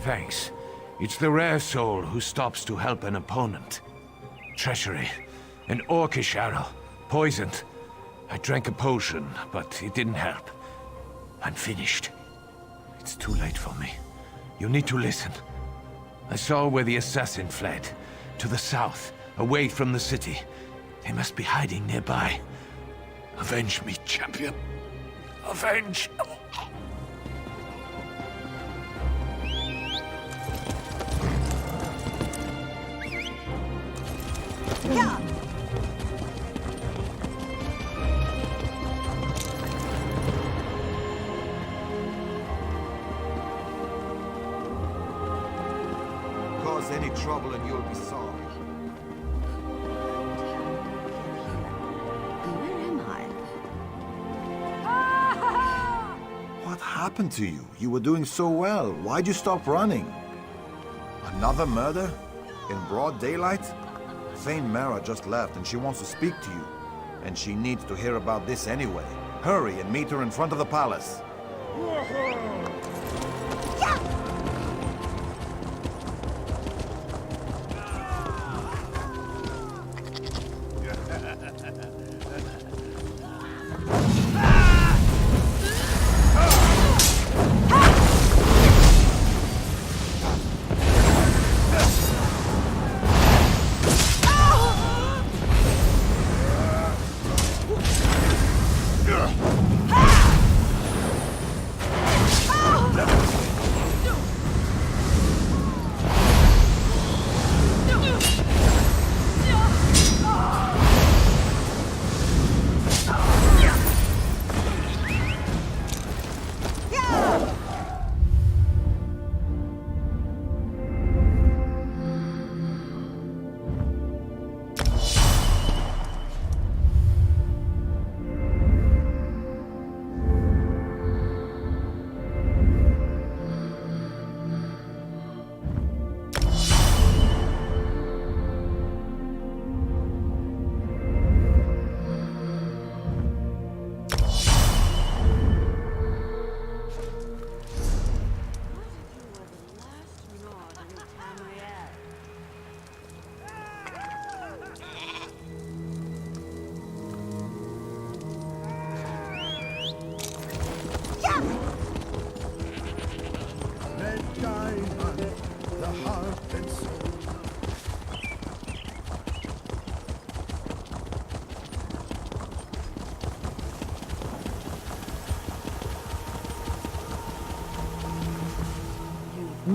Thanks. It's the rare soul who stops to help an opponent. Treachery. An orcish arrow. Poisoned. I drank a potion, but it didn't help. I'm finished. It's too late for me. You need to listen. I saw where the assassin fled. To the south, away from the city. They must be hiding nearby. Avenge me, champion. Avenge! Yeah. Cause any trouble and you'll be sorry. Where am I? What happened to you? You were doing so well. Why'd you stop running? Another murder? In broad daylight? Thane Mara just left and she wants to speak to you. And she needs to hear about this anyway. Hurry and meet her in front of the palace.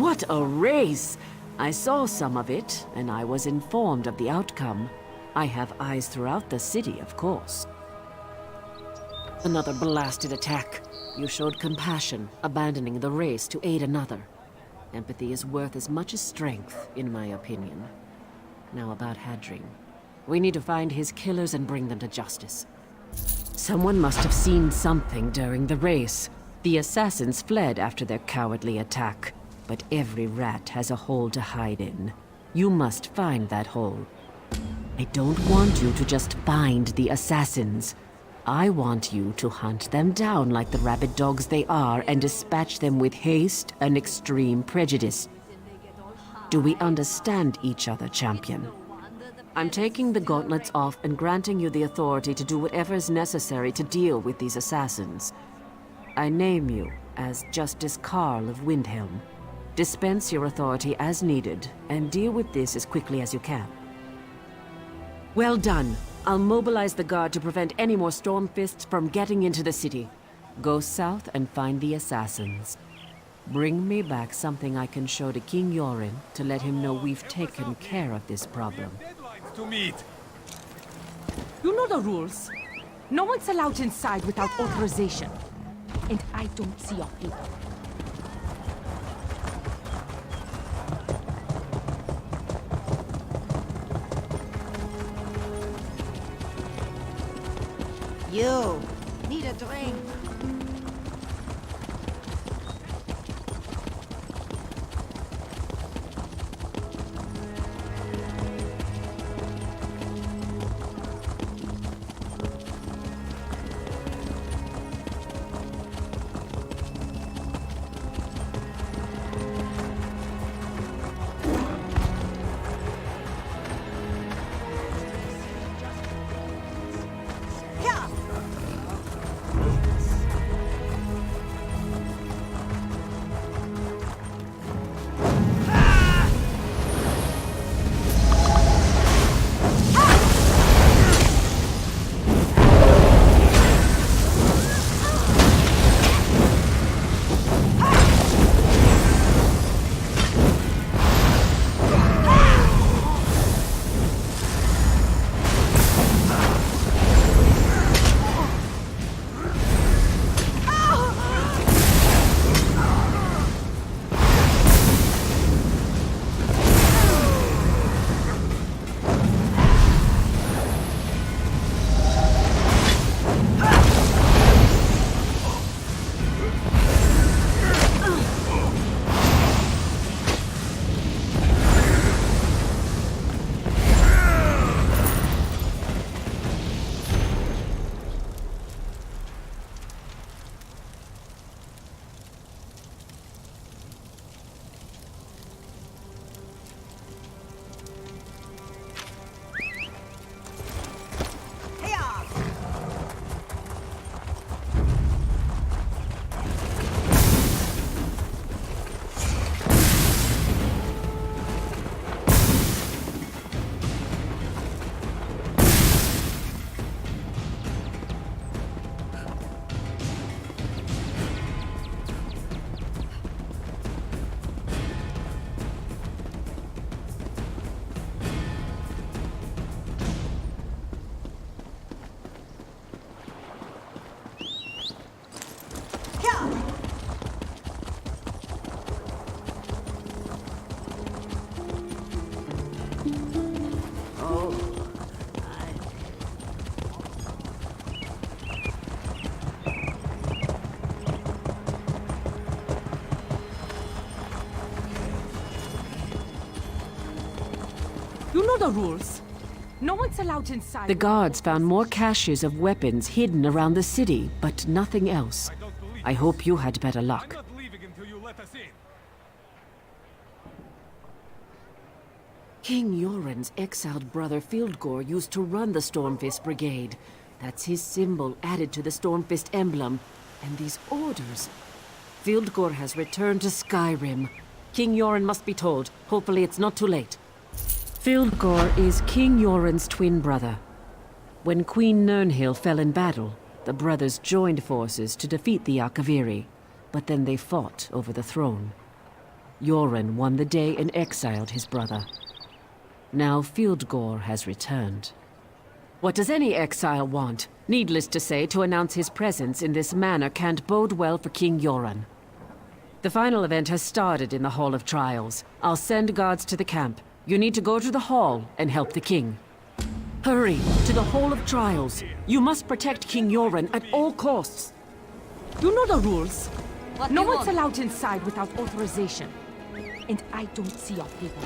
What a race! I saw some of it, and I was informed of the outcome. I have eyes throughout the city, of course. Another blasted attack. You showed compassion, abandoning the race to aid another. Empathy is worth as much as strength, in my opinion. Now about Hadring. We need to find his killers and bring them to justice. Someone must have seen something during the race. The assassins fled after their cowardly attack, but every rat has a hole to hide in. You must find that hole. I don't want you to just find the assassins. I want you to hunt them down like the rabid dogs they are and dispatch them with haste and extreme prejudice. Do we understand each other, champion? I'm taking the gauntlets off and granting you the authority to do whatever is necessary to deal with these assassins. I name you as Justice Karl of Windhelm. Dispense your authority as needed, and deal with this as quickly as you can. Well done. I'll mobilize the guard to prevent any more Stormfists from getting into the city. Go south and find the assassins. Bring me back something I can show to King Yoren to let him know we've taken care of this problem. To meet. You know the rules. No one's allowed inside without authorization. And I don't see your people. You need a drink. You know the rules. No one's allowed inside. The guards found more caches of weapons hidden around the city, but nothing else. I hope you had better luck. King Yoren's exiled brother Fildgor used to run the Stormfist Brigade. That's his symbol added to the Stormfist emblem. And these orders. Fildgor has returned to Skyrim. King Yoren must be told. Hopefully it's not too late. Fildgor is King Yoren's twin brother. When Queen Nirnhild fell in battle, the brothers joined forces to defeat the Akaviri, but then they fought over the throne. Yoren won the day and exiled his brother. Now Fildgor has returned. What does any exile want? Needless to say, to announce his presence in this manner can't bode well for King Yoren. The final event has started in the Hall of Trials. I'll send guards to the camp. You need to go to the hall and help the king. Hurry, to the Hall of Trials. You must protect King Yoren at all costs. You know the rules. What No do you one's want? allowed inside without authorization. And I don't see your people.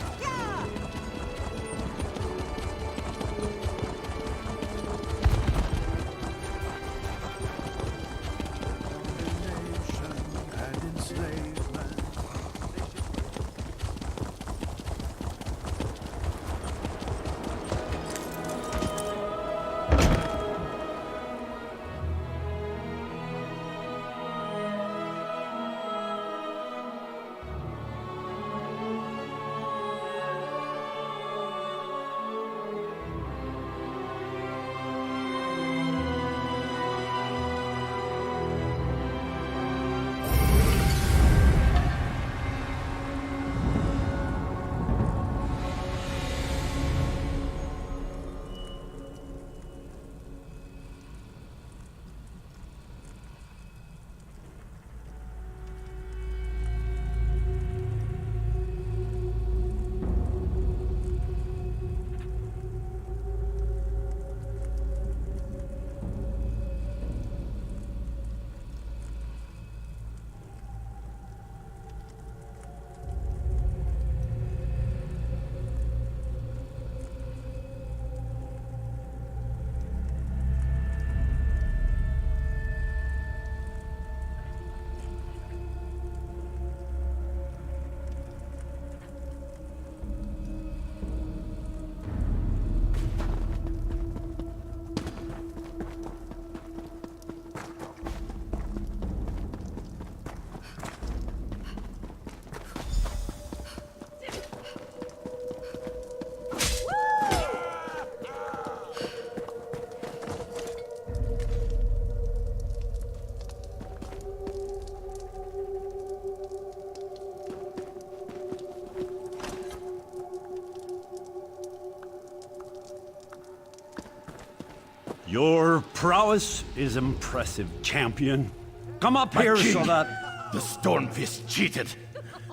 Your prowess is impressive, champion. Come up My here king, so that... the Stormfist cheated.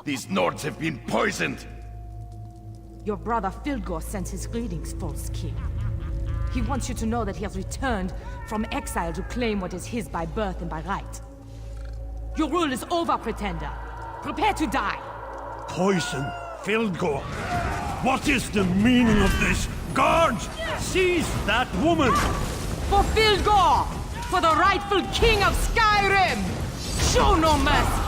These Nords have been poisoned. Your brother Fildgor sends his greetings, false king. He wants you to know that he has returned from exile to claim what is his by birth and by right. Your rule is over, pretender. Prepare to die. Poison, Fildgor. What is the meaning of this? Guards, seize that woman! For Fildgor! For the rightful king of Skyrim! Show no mercy!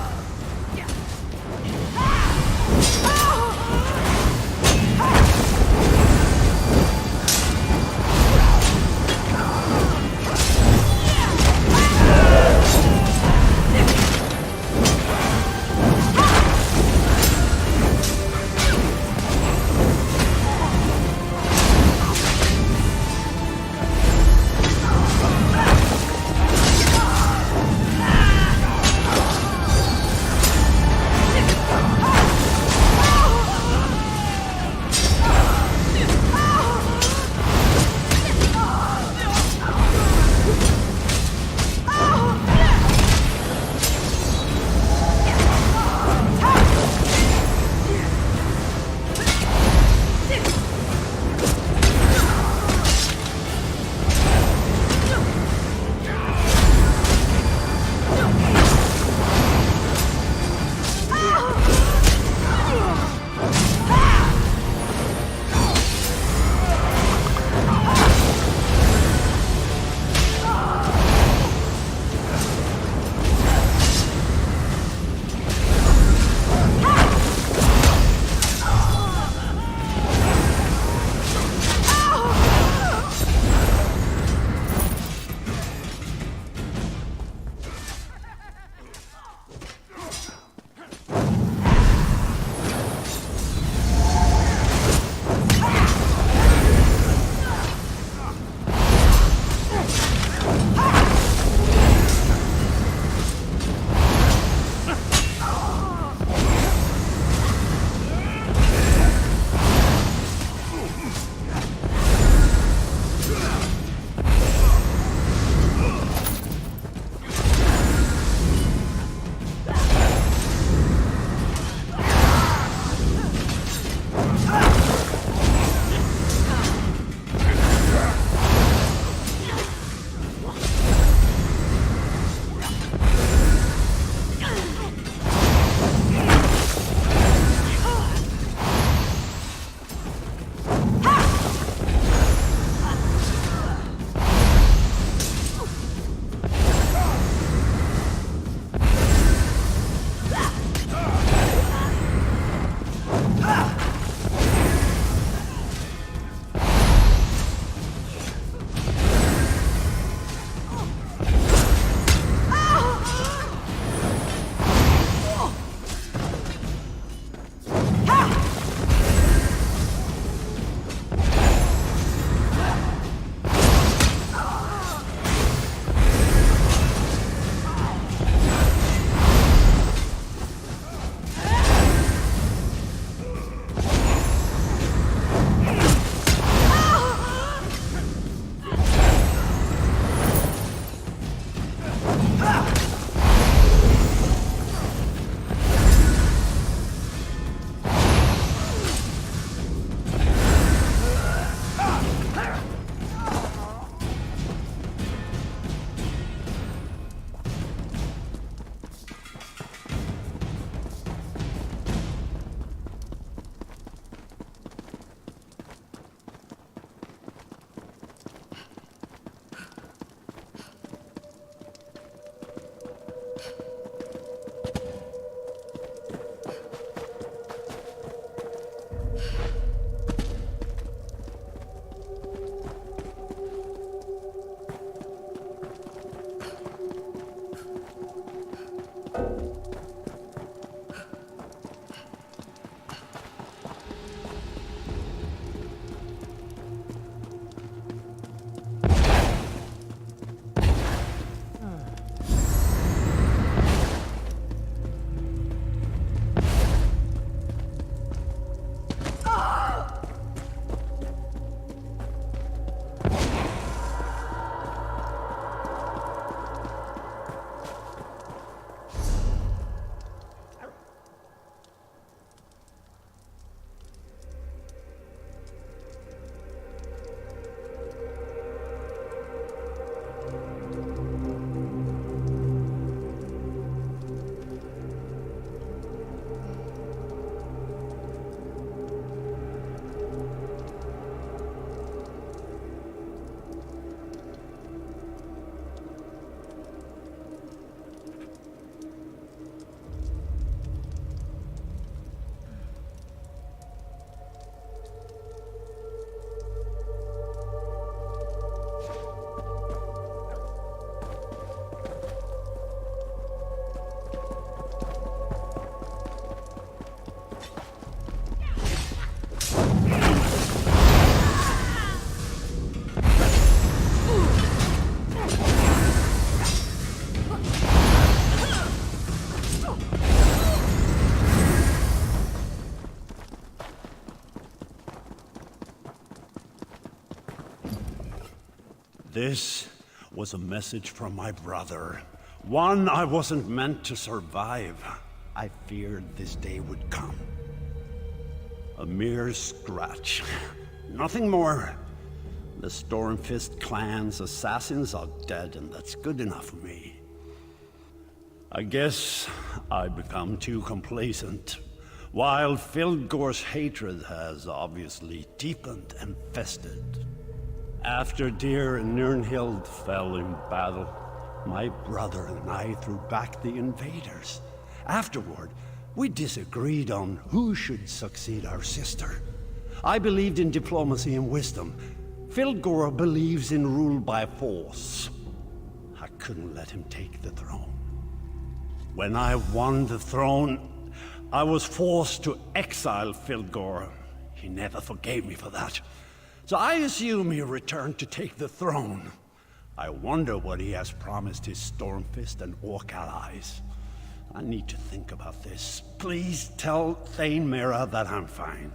This was a message from my brother. One I wasn't meant to survive. I feared this day would come. A mere scratch. Nothing more. The Stormfist clan's assassins are dead, and that's good enough for me. I guess I've become too complacent, while Fildgor's hatred has obviously deepened and festered. After Deir and Nirnhild fell in battle, my brother and I threw back the invaders. Afterward, we disagreed on who should succeed our sister. I believed in diplomacy and wisdom. Fildgor believes in rule by force. I couldn't let him take the throne. When I won the throne, I was forced to exile Fildgor. He never forgave me for that. So I assume he returned to take the throne. I wonder what he has promised his Stormfist and Orc allies. I need to think about this. Please tell Thane Mera that I'm fine.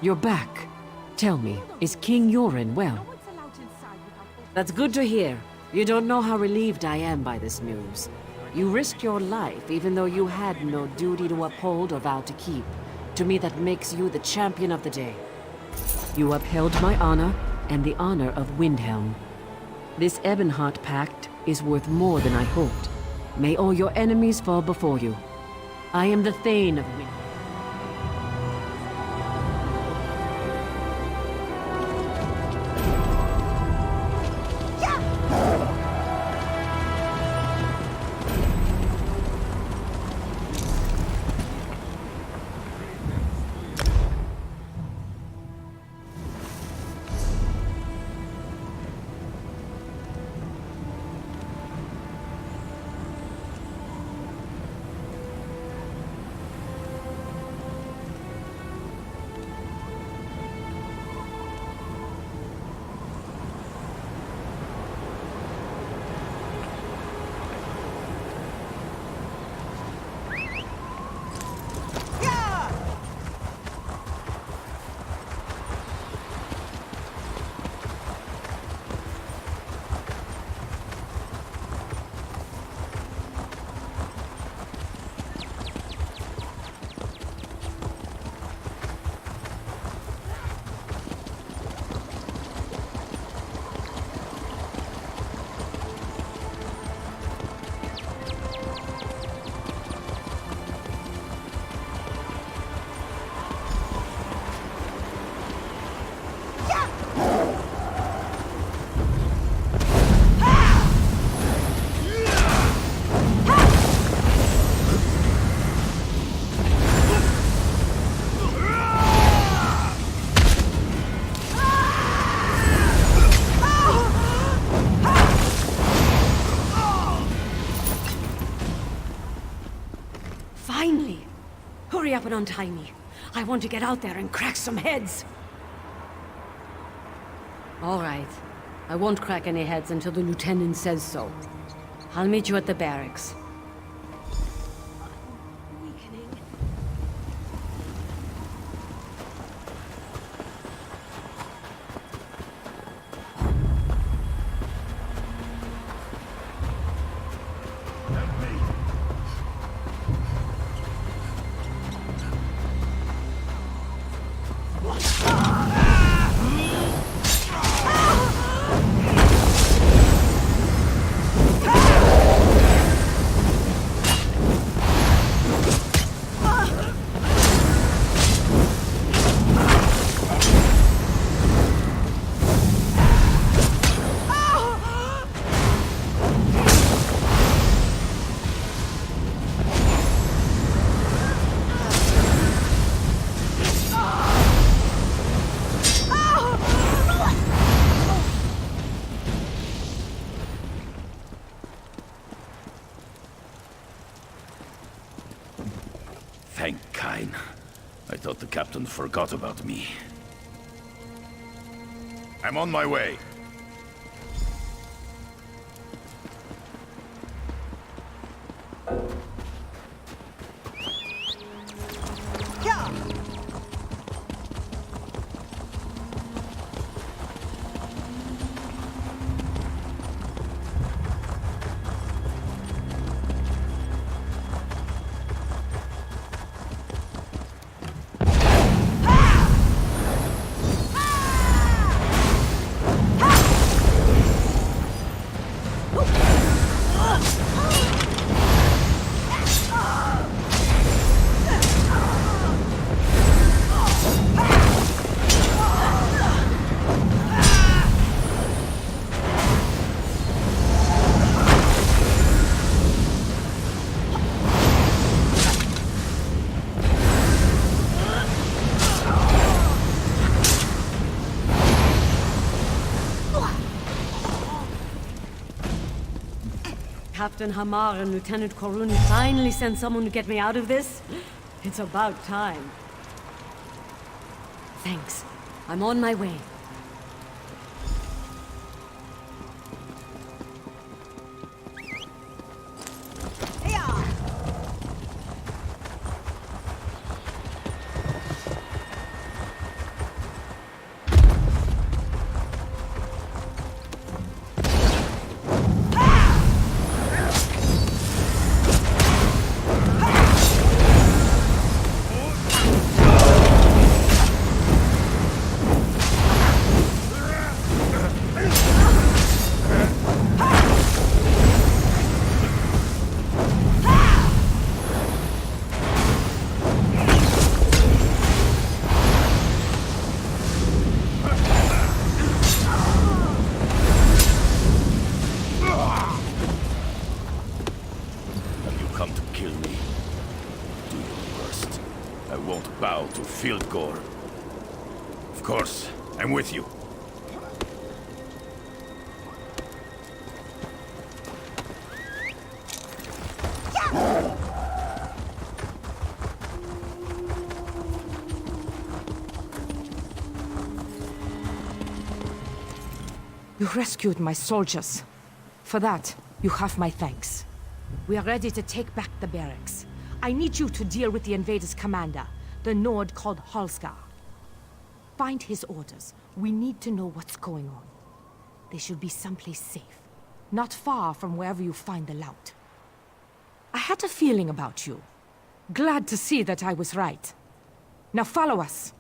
You're back. Tell me, is King Yoren well? That's good to hear. You don't know how relieved I am by this news. You risked your life even though you had no duty to uphold or vow to keep. To me, that makes you the champion of the day. You upheld my honor and the honor of Windhelm. This Ebonheart Pact is worth more than I hoped. May all your enemies fall before you. I am the Thane of Windhelm. Finally! Hurry up and untie me. I want to get out there and crack some heads. All right. I won't crack any heads until the lieutenant says so. I'll meet you at the barracks. hadn't forgot about me. I'm on my way. Captain Hamar and Lieutenant Koruni finally sent someone to get me out of this? It's about time. Thanks. I'm on my way. Field Gore. Of course, I'm with you. You rescued my soldiers. For that, you have my thanks. We are ready to take back the barracks. I need you to deal with the invaders' commander, the Nord called Halskar. Find his orders. We need to know what's going on. They should be someplace safe, not far from wherever you find the lout. I had a feeling about you. Glad to see that I was right. Now follow us.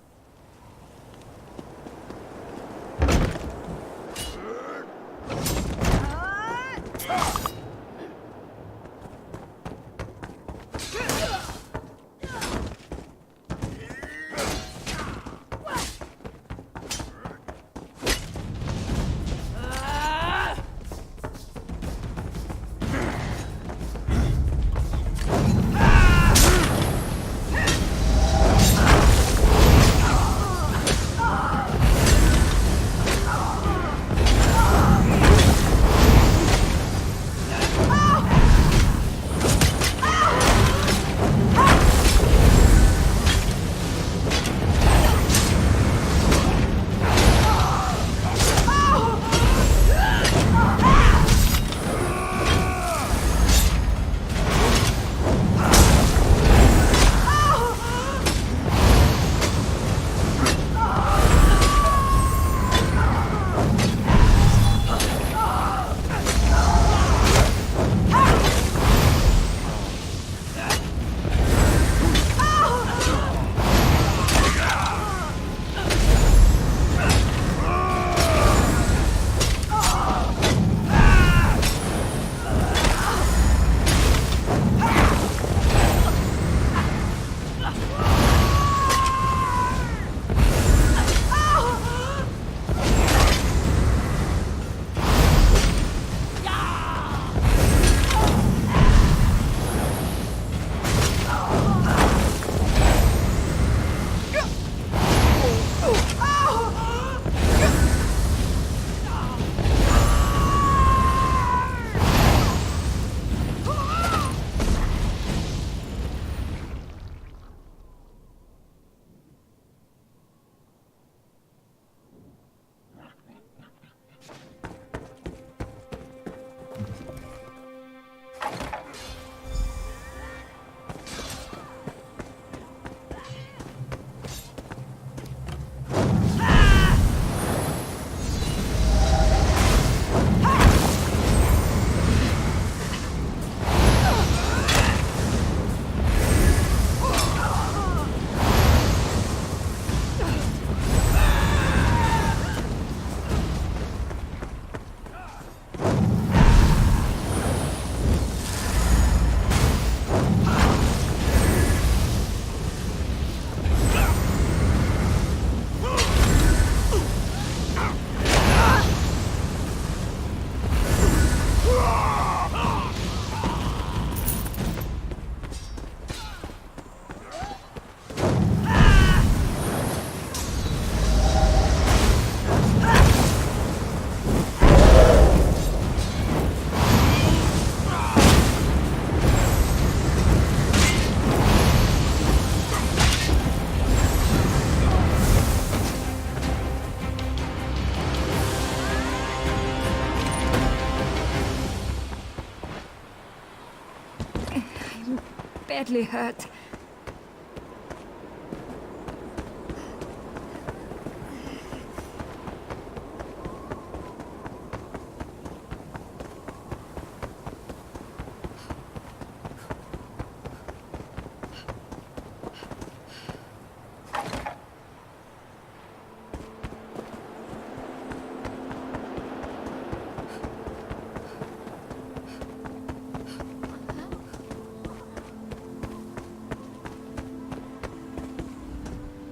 badly hurt.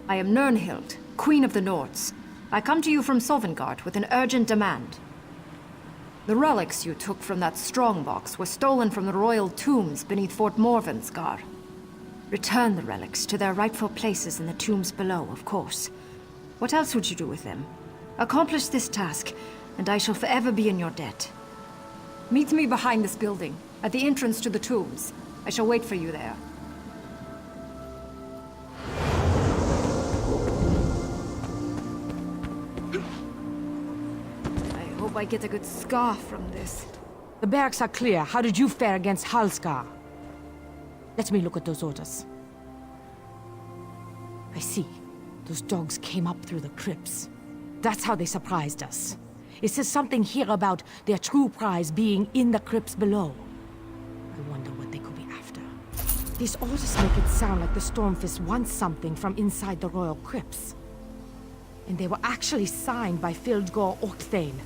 I am Nirnhild, Queen of the Nords. I come to you from Sovngarde with an urgent demand. The relics you took from that strongbox were stolen from the royal tombs beneath Fort Morvenskar. Return the relics to their rightful places in the tombs below, of course. What else would you do with them? Accomplish this task, and I shall forever be in your debt. Meet me behind this building, at the entrance to the tombs. I shall wait for you there. I get a good scar from this. The barracks are clear. How did you fare against Halskar? Let me look at those orders. I see. Those dogs came up through the crypts. That's how they surprised us. It says something here about their true prize being in the crypts below. I wonder what they could be after. These orders make it sound like the Stormfist wants something from inside the royal crypts. And they were actually signed by Fildgor Orkthane.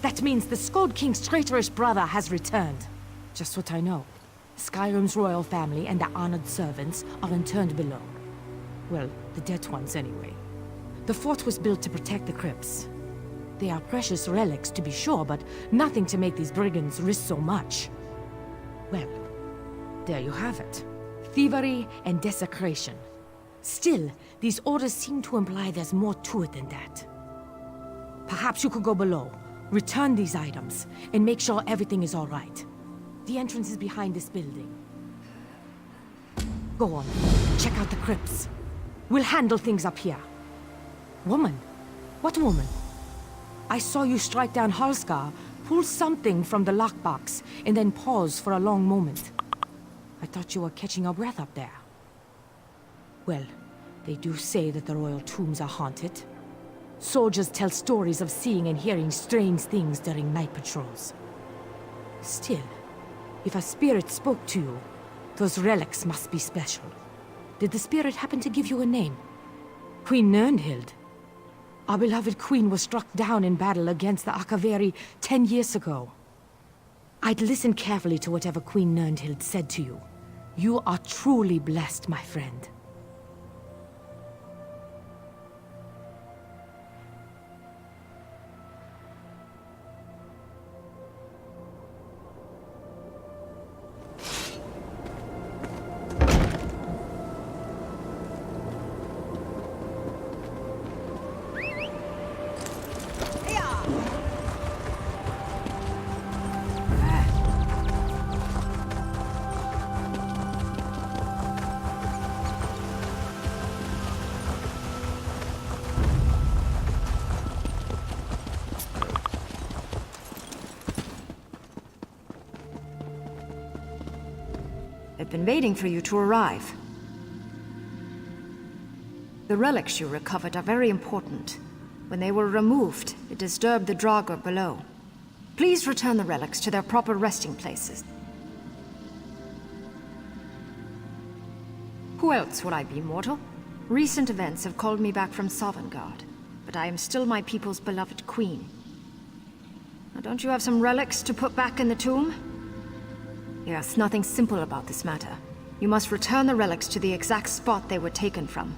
That means the Skald King's traitorous brother has returned. Just what I know. Skyrim's royal family and their honored servants are interned below. Well, the dead ones anyway. The fort was built to protect the crypts. They are precious relics to be sure, but nothing to make these brigands risk so much. Well, there you have it. Thievery and desecration. Still, these orders seem to imply there's more to it than that. Perhaps you could go below. Return these items, and make sure everything is all right. The entrance is behind this building. Go on, check out the crypts. We'll handle things up here. Woman? What woman? I saw you strike down Halskar, pull something from the lockbox, and then pause for a long moment. I thought you were catching your breath up there. Well, they do say that the royal tombs are haunted. Soldiers tell stories of seeing and hearing strange things during night patrols. Still, if a spirit spoke to you, those relics must be special. Did the spirit happen to give you a name? Queen Nirnhild? Our beloved queen was struck down in battle against the Akaveri 10 years ago. I'd listen carefully to whatever Queen Nirnhild said to you. You are truly blessed, my friend. I've been waiting for you to arrive. The relics you recovered are very important. When they were removed, it disturbed the Draugr below. Please return the relics to their proper resting places. Who else would I be, mortal? Recent events have called me back from Sovngarde, but I am still my people's beloved queen. Now, don't you have some relics to put back in the tomb? Yes, nothing simple about this matter. You must return the relics to the exact spot they were taken from.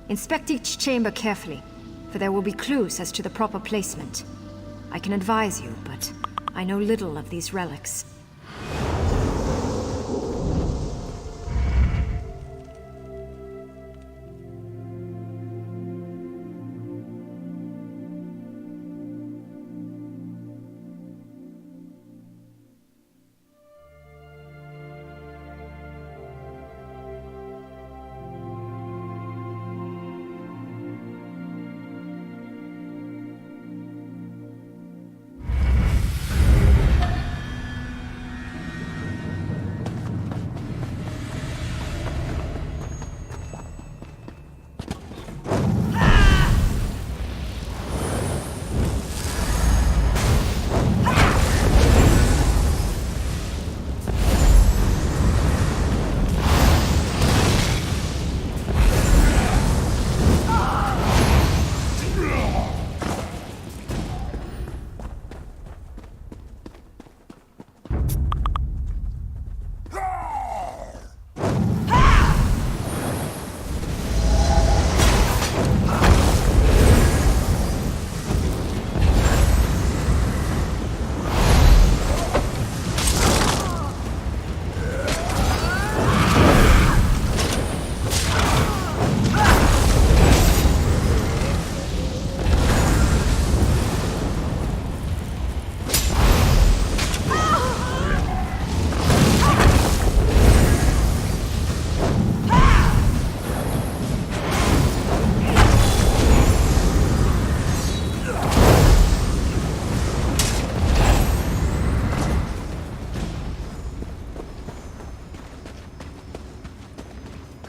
Inspect each chamber carefully, for there will be clues as to the proper placement. I can advise you, but I know little of these relics.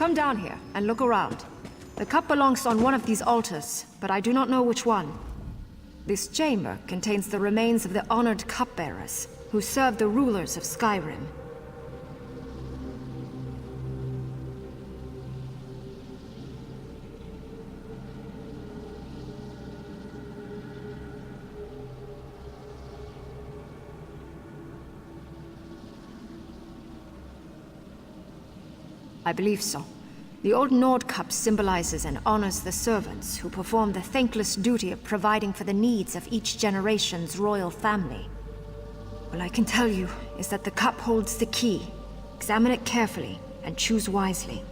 Come down here and look around. The cup belongs on one of these altars, but I do not know which one. This chamber contains the remains of the honored cupbearers, who served the rulers of Skyrim. I believe so. The old Nord cup symbolizes and honors the servants who perform the thankless duty of providing for the needs of each generation's royal family. All I can tell you is that the cup holds the key. Examine it carefully and choose wisely.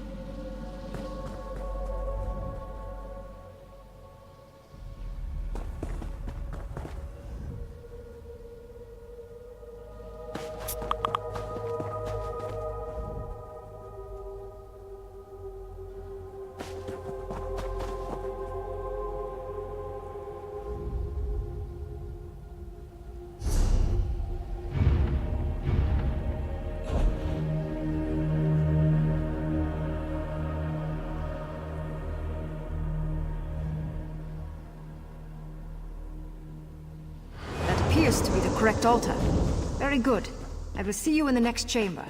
Appears to be the correct altar. Very good. I will see you in the next chamber.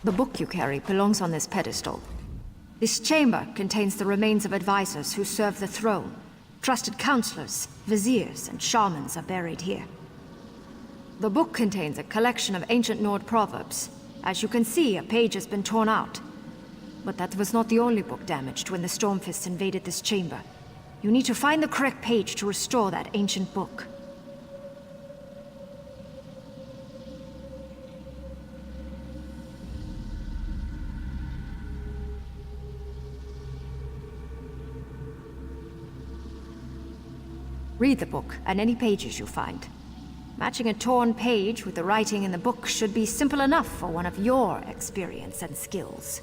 The book you carry belongs on this pedestal. This chamber contains the remains of advisors who served the throne. Trusted counselors, viziers, and shamans are buried here. The book contains a collection of ancient Nord proverbs. As you can see, a page has been torn out. But that was not the only book damaged when the Stormfists invaded this chamber. You need to find the correct page to restore that ancient book. Read the book and any pages you find. Matching a torn page with the writing in the book should be simple enough for one of your experience and skills.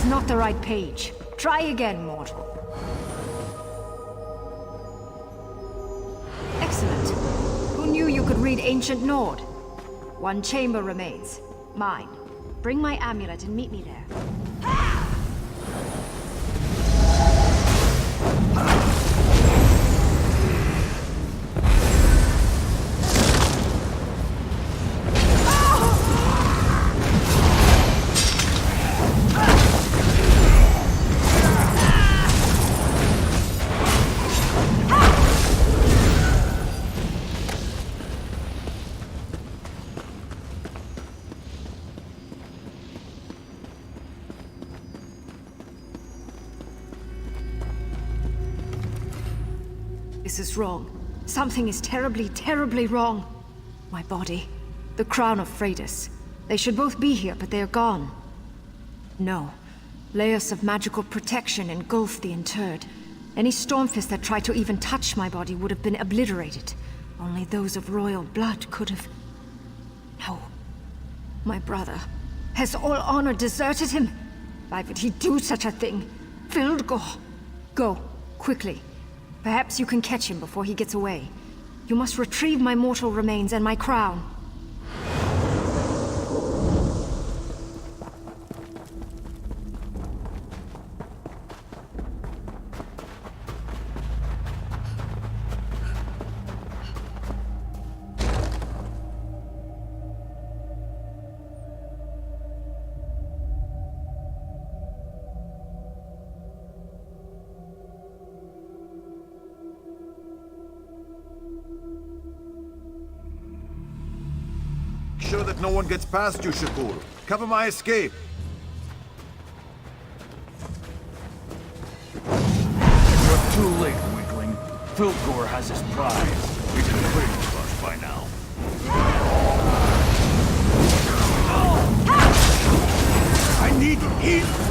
is not the right page. Try again, mortal. Excellent. Who knew you could read Ancient Nord? One chamber remains. Mine. Bring my amulet and meet me there. This is wrong. Something is terribly, terribly wrong. My body, the crown of Freydis. They should both be here, but they're gone. No. Layers of magical protection engulf the interred. Any Stormfist that tried to even touch my body would have been obliterated. Only those of royal blood could have... No. My brother. Has all honor deserted him? Why would he do such a thing? Fildgor! Go, quickly. Perhaps you can catch him before he gets away. You must retrieve my mortal remains and my crown. Sure that no one gets past you, Shakur. Cover my escape. You're too late, weakling. Fildgor has his prize. He's been waiting for us by now. I need heat!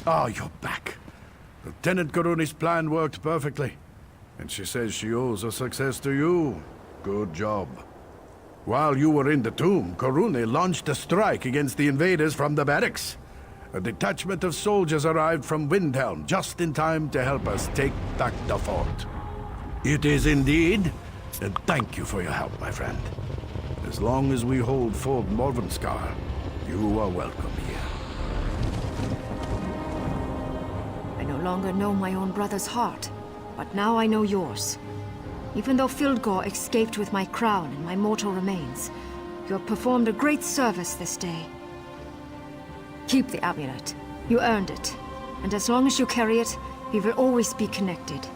Oh, you're back. Lieutenant Karuni's plan worked perfectly. And she says she owes her success to you. Good job. While you were in the tomb, Karuni launched a strike against the invaders from the barracks. A detachment of soldiers arrived from Windhelm just in time to help us take back the fort. It is indeed, and thank you for your help, my friend. As long as we hold Fort Morvenskar, you are welcome here. I no longer know my own brother's heart, but now I know yours. Even though Fildgor escaped with my crown and my mortal remains, you have performed a great service this day. Keep the amulet. You earned it. And as long as you carry it, we will always be connected.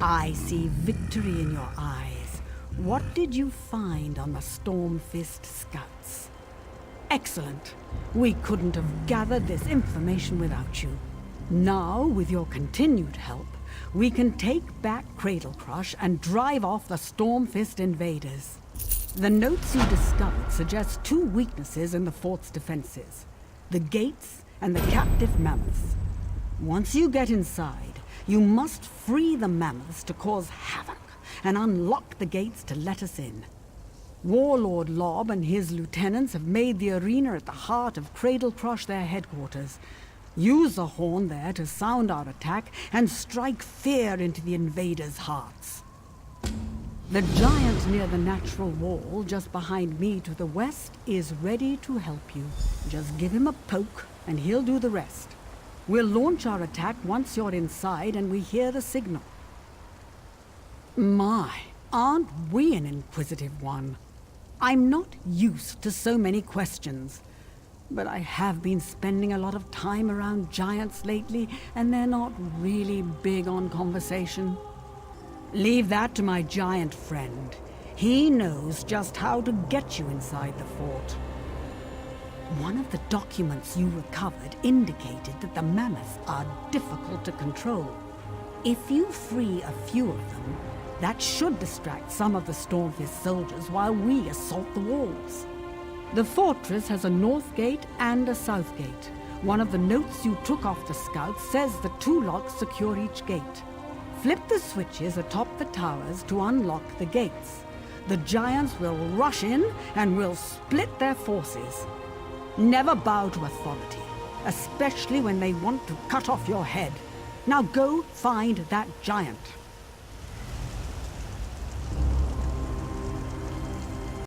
I see victory in your eyes. What did you find on the Stormfist scouts? Excellent. We couldn't have gathered this information without you. Now, with your continued help, we can take back Cradlecrush and drive off the Stormfist invaders. The notes you discovered suggest two weaknesses in the fort's defenses: the gates and the captive mammoths. Once you get inside, you must free the mammoths to cause havoc and unlock the gates to let us in. Warlord Lob and his lieutenants have made the arena at the heart of Cradlecrush their headquarters. Use the horn there to sound our attack and strike fear into the invaders' hearts. The giant near the natural wall, just behind me to the west, is ready to help you. Just give him a poke and he'll do the rest. We'll launch our attack once you're inside and we hear the signal. My, aren't we an inquisitive one? I'm not used to so many questions, but I have been spending a lot of time around giants lately, and they're not really big on conversation. Leave that to my giant friend. He knows just how to get you inside the fort. One of the documents you recovered indicated that the mammoths are difficult to control. If you free a few of them, that should distract some of the Stormfist soldiers while we assault the walls. The fortress has a north gate and a south gate. One of the notes you took off the scouts says the two locks secure each gate. Flip the switches atop the towers to unlock the gates. The giants will rush in and will split their forces. Never bow to authority, especially when they want to cut off your head. Now go find that giant.